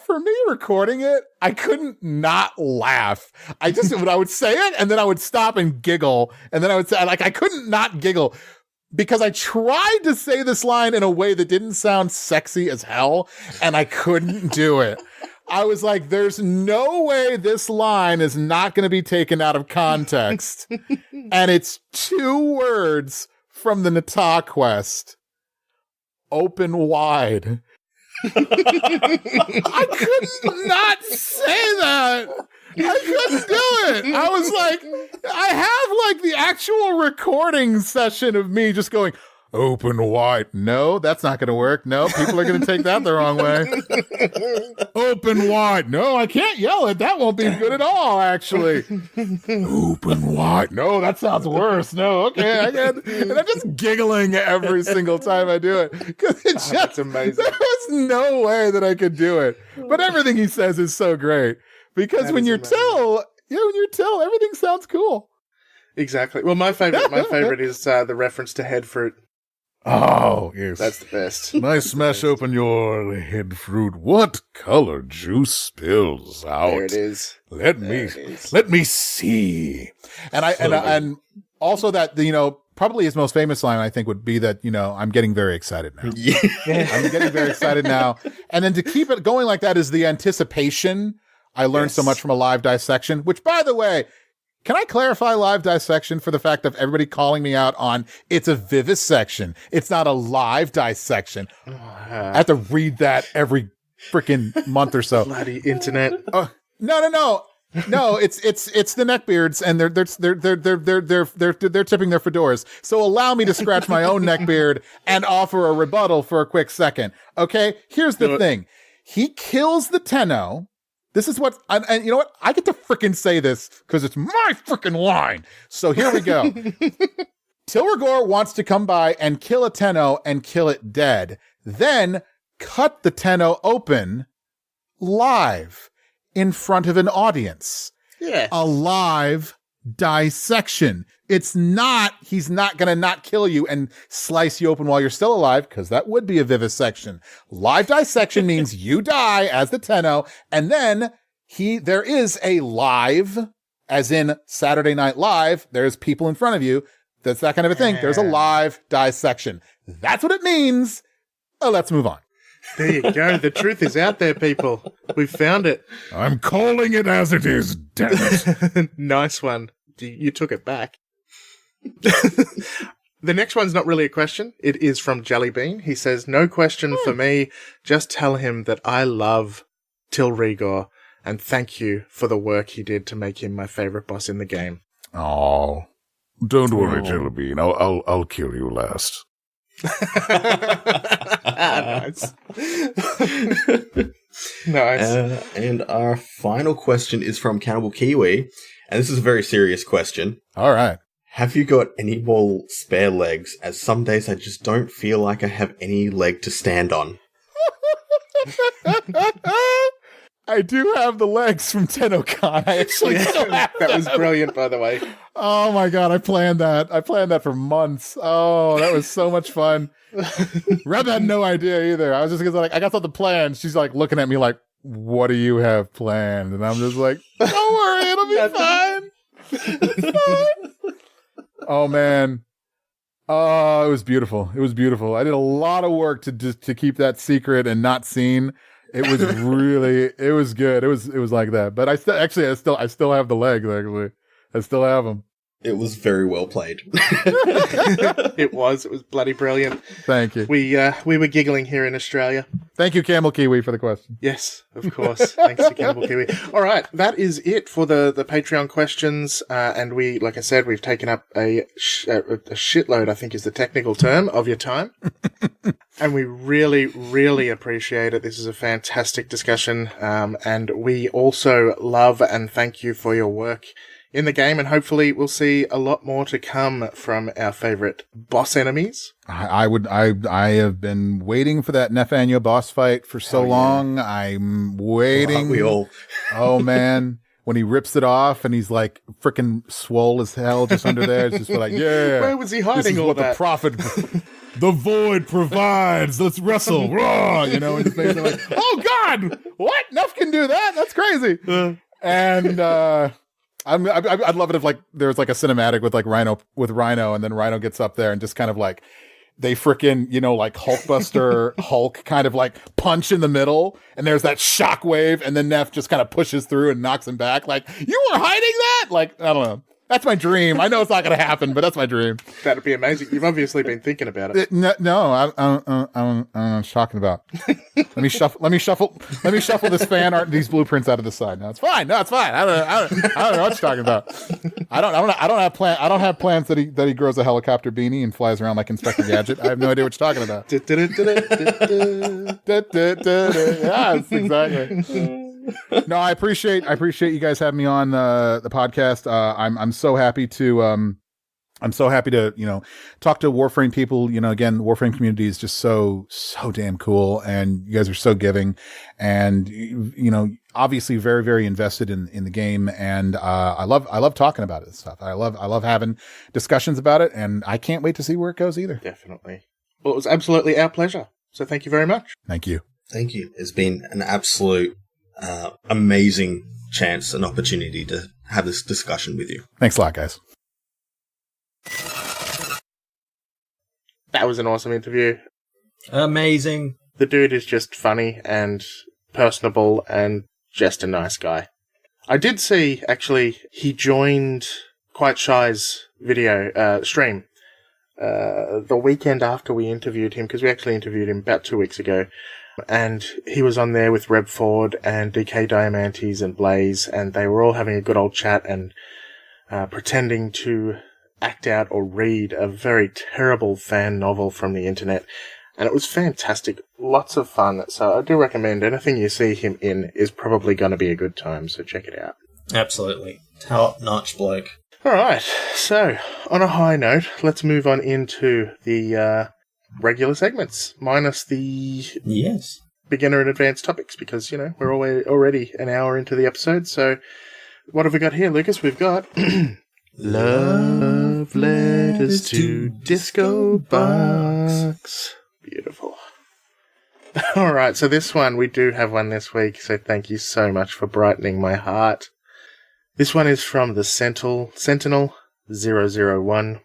for me recording it, I couldn't not laugh. I would say it, and then I would stop and giggle, and then I would say, like, I couldn't not giggle because I tried to say this line in a way that didn't sound sexy as hell, and I couldn't do it. I was like, there's no way this line is not going to be taken out of context. And it's 2 words from the Nata quest. Open wide. I couldn't not say that. I couldn't do it. I was like, I have like the actual recording session of me just going, open wide. No, that's not going to work. No, people are going to take that the wrong way. Open wide. No, I can't yell it. That won't be good at all, actually. Open wide. No, that sounds worse. No, okay, I get it. And I'm just giggling every single time I do it. Because it's just amazing. There was no way that I could do it. But everything he says is so great. Because when you're Tyl, everything sounds cool. Exactly. Well, my favorite is the reference to head fruit. Oh, yes. That's the best. Nice smash open your head fruit. What color juice spills out? There it is. Let me see. And also that, probably his most famous line, I think, would be that, I'm getting very excited now. Yeah. I'm getting very excited now. And then to keep it going like that is the anticipation. I learned so much from a live dissection, which, by the way, can I clarify live dissection for the fact of everybody calling me out on it's a vivisection. It's not a live dissection. I have to read that every freaking month or so. Bloody internet. No. No, it's the neckbeards, and they're tipping their fedoras. So allow me to scratch my own neckbeard and offer a rebuttal for a quick second. Okay, here's the thing: he kills the Tenno. This is what, and you know what? I get to frickin' say this because it's my frickin' line. So here we go. Tyl Regor wants to come by and kill a Tenno and kill it dead. Then cut the Tenno open live in front of an audience. Yes. A live dissection. He's not going to not kill you and slice you open while you're still alive, because that would be a vivisection. Live dissection means you die as the Tenno, and then there is a live, as in Saturday Night Live, there's people in front of you. That's that kind of a thing. There's a live dissection. That's what it means. Let's move on. There you go. The truth is out there, people. We've found it. I'm calling it as it is, damn it. Nice one. You took it back. The next one's not really a question. It is from Jellybean. He says, no question for me. Just tell him that I love Tyl Regor and thank you for the work he did to make him my favorite boss in the game. Oh, don't worry, Jellybean. I'll kill you last. Nice. Nice. And our final question is from Cannibal Kiwi, and this is a very serious question. All right. Have you got any more spare legs? As some days I just don't feel like I have any leg to stand on. I do have the legs from TennoCon. I actually still have That was brilliant, by the way. Oh my God, I planned that for months. Oh, that was so much fun. Reb had no idea either. I was just like, I got something planned. She's like looking at me like, what do you have planned? And I'm just like, don't worry, it'll be fine. It's fine. Oh man. Oh, it was beautiful. It was beautiful. I did a lot of work to keep that secret and not seen. It was really, it was good. It was like that. But I still have the legs, actually. I still have them. It was very well played. It was bloody brilliant. Thank you. We were giggling here in Australia. Thank you, Camel Kiwi, for the question. Yes, of course. Thanks to Cannibal Kiwi. All right, that is it for the Patreon questions. And we, like I said, we've taken up a shitload, I think is the technical term, of your time. And we really, really appreciate it. This is a fantastic discussion. And we also love and thank you for your work in the game, and hopefully we'll see a lot more to come from our favorite boss enemies. I have been waiting for that Nef Anyo boss fight for so long. I'm waiting. We all. Oh man, when he rips it off and he's like freaking swole as hell just under there, it's just like, yeah. Where was he hiding this is all what that? The prophet, the void provides. Let's wrestle, raw. You know, and just makes it like, oh God, what? Nef can do that? That's crazy. And I'd love it if like there was like a cinematic with like Rhino, and then Rhino gets up there and just kind of like they frickin', you know, like Hulkbuster Hulk kind of like punch in the middle, and there's that shockwave, and then Nef just kind of pushes through and knocks him back. Like, you were hiding that? Like, I don't know. That's my dream. I know it's not going to happen, but that's my dream. That'd be amazing. You've obviously been thinking about it. No, I'm talking about. Let me shuffle this fan art and these blueprints out of the side. No, it's fine. No, it's fine. I don't know what you're talking about. I don't have plans that he grows a helicopter beanie and flies around like Inspector Gadget. I have no idea what you're talking about. Yes, exactly. No, I appreciate you guys having me on the podcast. I'm so happy to you know, talk to Warframe people. You know, again, the Warframe community is just so damn cool, and you guys are so giving, and you know, obviously very, very invested in the game, and I love talking about it and stuff. I love having discussions about it, and I can't wait to see where it goes either. Definitely. Well, it was absolutely our pleasure. So thank you very much. Thank you. Thank you. It's been an absolute amazing chance and opportunity to have this discussion with you. Thanks a lot, guys. That was an awesome interview. Amazing. The dude is just funny and personable and just a nice guy. I did see, actually, he joined Quite Shy's video stream the weekend after we interviewed him, because we actually interviewed him about 2 weeks ago. And he was on there with Reb Ford and DK Diamantes and Blaze, and they were all having a good old chat and pretending to act out or read a very terrible fan novel from the internet. And it was fantastic. Lots of fun. So I do recommend anything you see him in is probably going to be a good time. So check it out. Absolutely. Top-notch bloke. All right. So on a high note, let's move on into the regular segments, minus the beginner and advanced topics, because, you know, we're already an hour into the episode. So what have we got here, Lucas? We've got Love Letters to Disco Box. Beautiful. All right, so this one, we do have one this week, so thank you so much for brightening my heart. This one is from the Sentinel 001.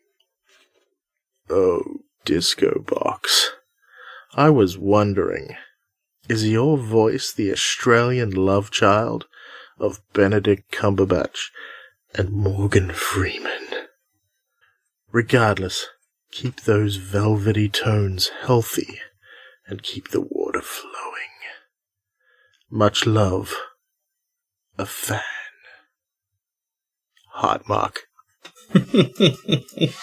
Oh, Disco Box. I was wondering, is your voice the Australian love child of Benedict Cumberbatch and Morgan Freeman? Regardless, keep those velvety tones healthy and keep the water flowing. Much love, a fan. Heart mark.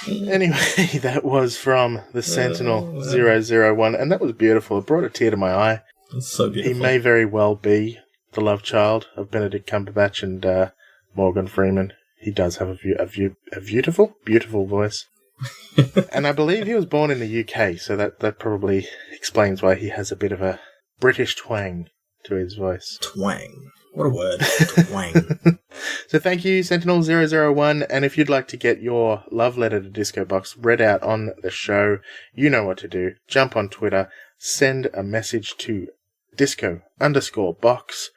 Anyway, that was from the Sentinel 001, and that was beautiful. It brought a tear to my eye. That's so beautiful. He may very well be the love child of Benedict Cumberbatch and Morgan Freeman. He does have a beautiful, beautiful voice. And I believe he was born in the UK, so that probably explains why he has a bit of a British twang to his voice. Twang. What a word. Twang. So thank you, Sentinel 001, and if you'd like to get your love letter to Disco Box read out on the show, you know what to do. Jump on Twitter, send a message to disco_box,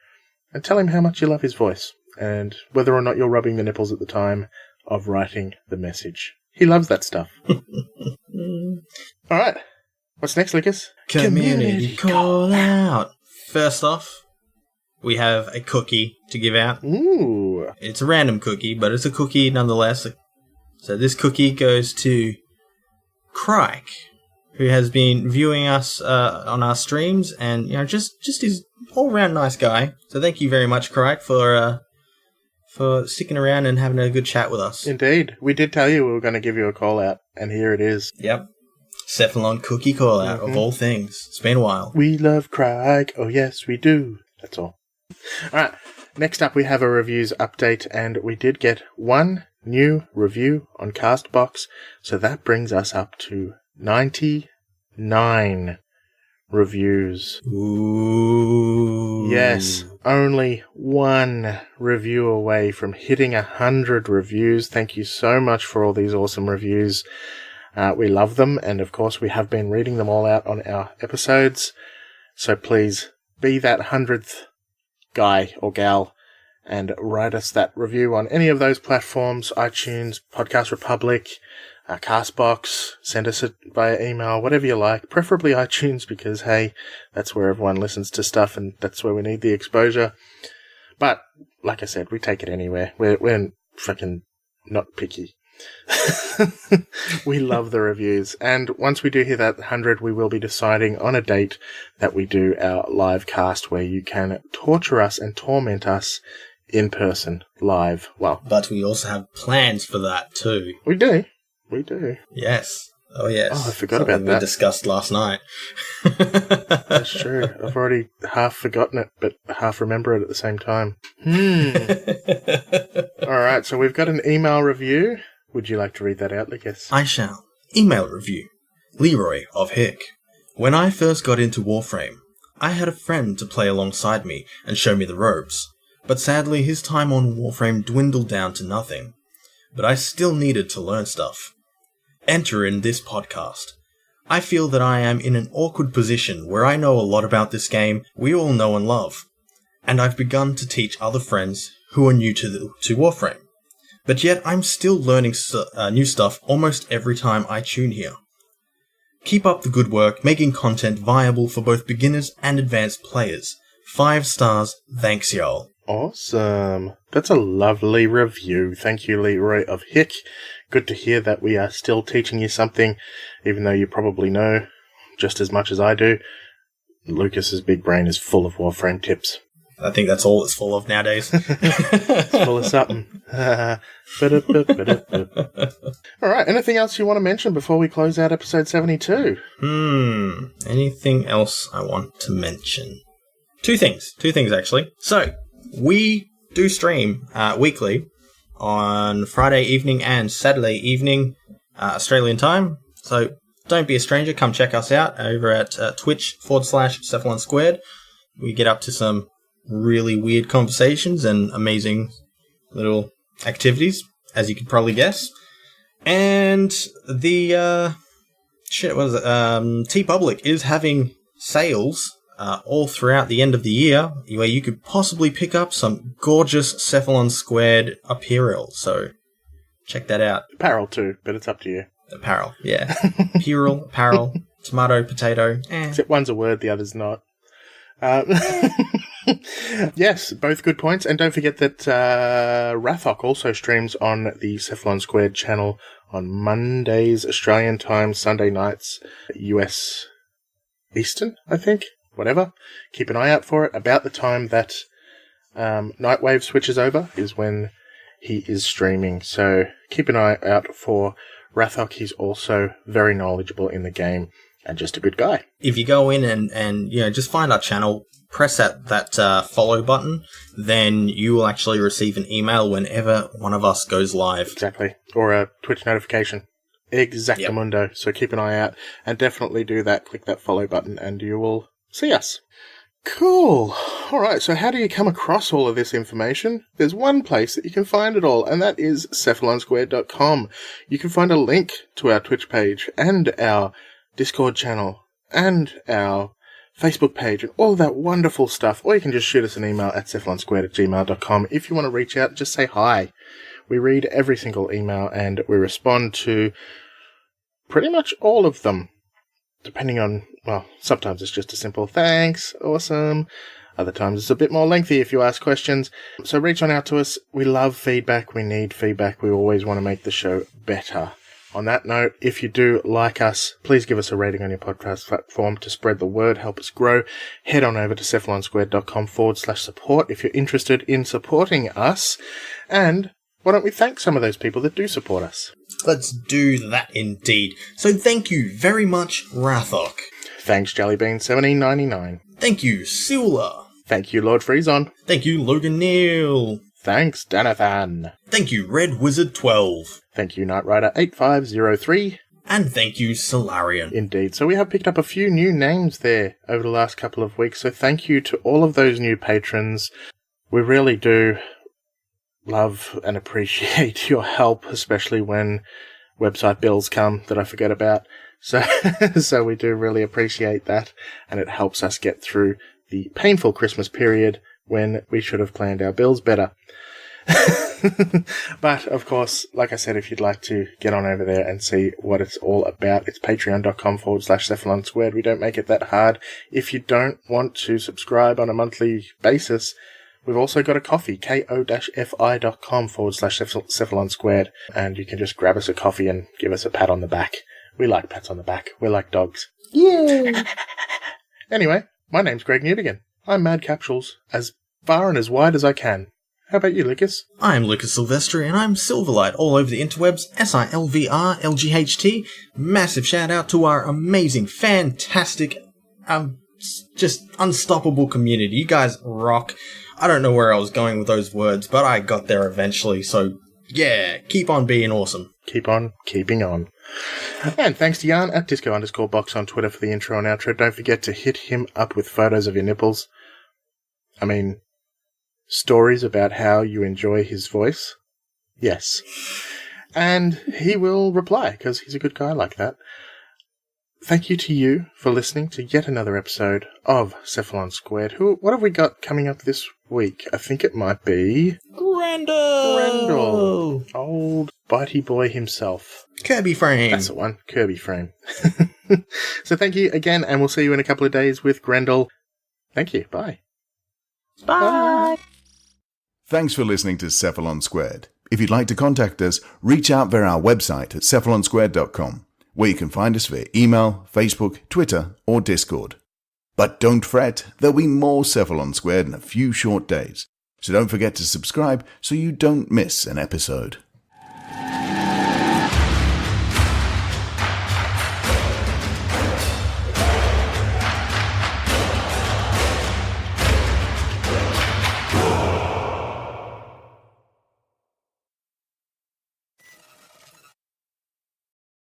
and tell him how much you love his voice, and whether or not you're rubbing the nipples at the time of writing the message. He loves that stuff. All right. What's next, Lucas? Community call out. First off, we have a cookie to give out. Ooh. It's a random cookie, but it's a cookie nonetheless. So this cookie goes to Crike, who has been viewing us on our streams, and just is all-round nice guy. So thank you very much, Crike, for sticking around and having a good chat with us. Indeed. We did tell you we were going to give you a call-out, and here it is. Yep. Cephalon cookie call-out, of all things. It's been a while. We love Crike. Oh, yes, we do. That's all. All right. Next up, we have a reviews update, and we did get one new review on CastBox, so that brings us up to 99 reviews. Ooh. Yes, only one review away from hitting 100 reviews. Thank you so much for all these awesome reviews. We love them, and of course we have been reading them all out on our episodes. So please be that 100th guy or gal and write us that review on any of those platforms: iTunes, Podcast Republic, CastBox. Send us it via email, whatever you like, preferably iTunes, because hey, that's where everyone listens to stuff and that's where we need the exposure. But like I said, we take it anywhere. We're fucking not picky. We love the reviews, and once we do hit that 100, we will be deciding on a date that we do our live cast where you can torture us and torment us in person, live. Well, but we also have plans for that too. We do. Yes. Oh, yes. Oh, I forgot about that. We discussed last night. That's true. I've already half forgotten it, but half remember it at the same time. All right, so we've got an email review. Would you like to read that out, Lucas? I shall. Email review. Leroy of Hick. When I first got into Warframe, I had a friend to play alongside me and show me the ropes, but sadly his time on Warframe dwindled down to nothing. But I still needed to learn stuff. Enter in this podcast. I feel that I am in an awkward position where I know a lot about this game we all know and love, and I've begun to teach other friends who are new to Warframe. But yet I'm still learning new stuff almost every time I tune here. Keep up the good work, making content viable for both beginners and advanced players. 5 stars, thanks y'all. Awesome. That's a lovely review. Thank you, Leroy of Hick. Good to hear that we are still teaching you something, even though you probably know just as much as I do. Lucas's big brain is full of Warframe tips. I think that's all it's full of nowadays. It's full of something. All right, anything else you want to mention before we close out episode 72? Anything else I want to mention? Two things actually. So, we do stream weekly on Friday evening and Saturday evening, Australian time. So, don't be a stranger. Come check us out over at Twitch.com/Cephalon Squared. We get up to some really weird conversations and amazing little activities, as you could probably guess. And the TeePublic is having sales all throughout the end of the year, where you could possibly pick up some gorgeous Cephalon Squared apparel. So check that out. Apparel too, but it's up to you. Apparel, yeah. Apparel, tomato, potato. Except one's a word, the other's not. Yes, both good points. And don't forget that Rathok also streams on the Cephalon Squared channel on Mondays, Australian time, Sunday nights, US Eastern, I think. Whatever. Keep an eye out for it. About the time that Nightwave switches over is when he is streaming. So keep an eye out for Rathok. He's also very knowledgeable in the game and just a good guy. If you go in and just find our channel, press that follow button, then you will actually receive an email whenever one of us goes live. Exactly. Or a Twitch notification. Exactamundo. Yep. So keep an eye out and definitely do that. Click that follow button and you will see us. Cool. All right, so how do you come across all of this information? There's one place that you can find it all, and that is cephalonsquared.com. You can find a link to our Twitch page and our Discord channel and our Facebook page and all that wonderful stuff. Or you can just shoot us an email at cephalonsquared@gmail.com. If you want to reach out, just say hi. We read every single email and we respond to pretty much all of them. Depending on, well, sometimes it's just a simple thanks, awesome. Other times it's a bit more lengthy if you ask questions. So reach on out to us. We love feedback. We need feedback. We always want to make the show better. On that note, if you do like us, please give us a rating on your podcast platform to spread the word, help us grow. Head on over to cephalonsquared.com/support if you're interested in supporting us. And why don't we thank some of those people that do support us? Let's do that indeed. So thank you very much, Rathok. Thanks, Jellybean1799. Thank you, Sula. Thank you, Lord Freezon. Thank you, Logan Neal. Thanks, Danathan. Thank you, Red Wizard 12. Thank you, Knight Rider 8503. And thank you, Solarian. Indeed. So we have picked up a few new names there over the last couple of weeks. So thank you to all of those new patrons. We really do love and appreciate your help, especially when website bills come that I forget about. So we do really appreciate that, and it helps us get through the painful Christmas period when we should have planned our bills better. But, of course, like I said, if you'd like to get on over there and see what it's all about, it's patreon.com/Cephalon Squared. We don't make it that hard. If you don't want to subscribe on a monthly basis, we've also got a coffee, ko-fi.com/Cephalon Squared, and you can just grab us a coffee and give us a pat on the back. We like pats on the back. We're like dogs. Yeah. Anyway, my name's Greg Newdigan. I'm Mad Capsules, as far and as wide as I can. How about you, Lucas? I'm Lucas Silvestri, and I'm Silverlight all over the interwebs, SILVRLGHT. Massive shout out to our amazing, fantastic, just unstoppable community. You guys rock. I don't know where I was going with those words, but I got there eventually, so yeah, keep on being awesome. Keep on keeping on. And thanks to Jan at Disco_Box on Twitter for the intro and outro. Don't forget to hit him up with photos of your nipples. I mean, stories about how you enjoy his voice. Yes. And he will reply, because he's a good guy like that. Thank you to you for listening to yet another episode of Cephalon Squared. What have we got coming up this week? I think it might be Grendel. Old bitey boy himself. Kirby Frame. That's the one. Kirby Frame. So thank you again, and we'll see you in a couple of days with Grendel. Thank you. Bye. Bye. Thanks for listening to Cephalon Squared. If you'd like to contact us, reach out via our website at cephalonsquared.com, where you can find us via email, Facebook, Twitter, or Discord. But don't fret, there'll be more Cephalon Squared in a few short days. So don't forget to subscribe so you don't miss an episode.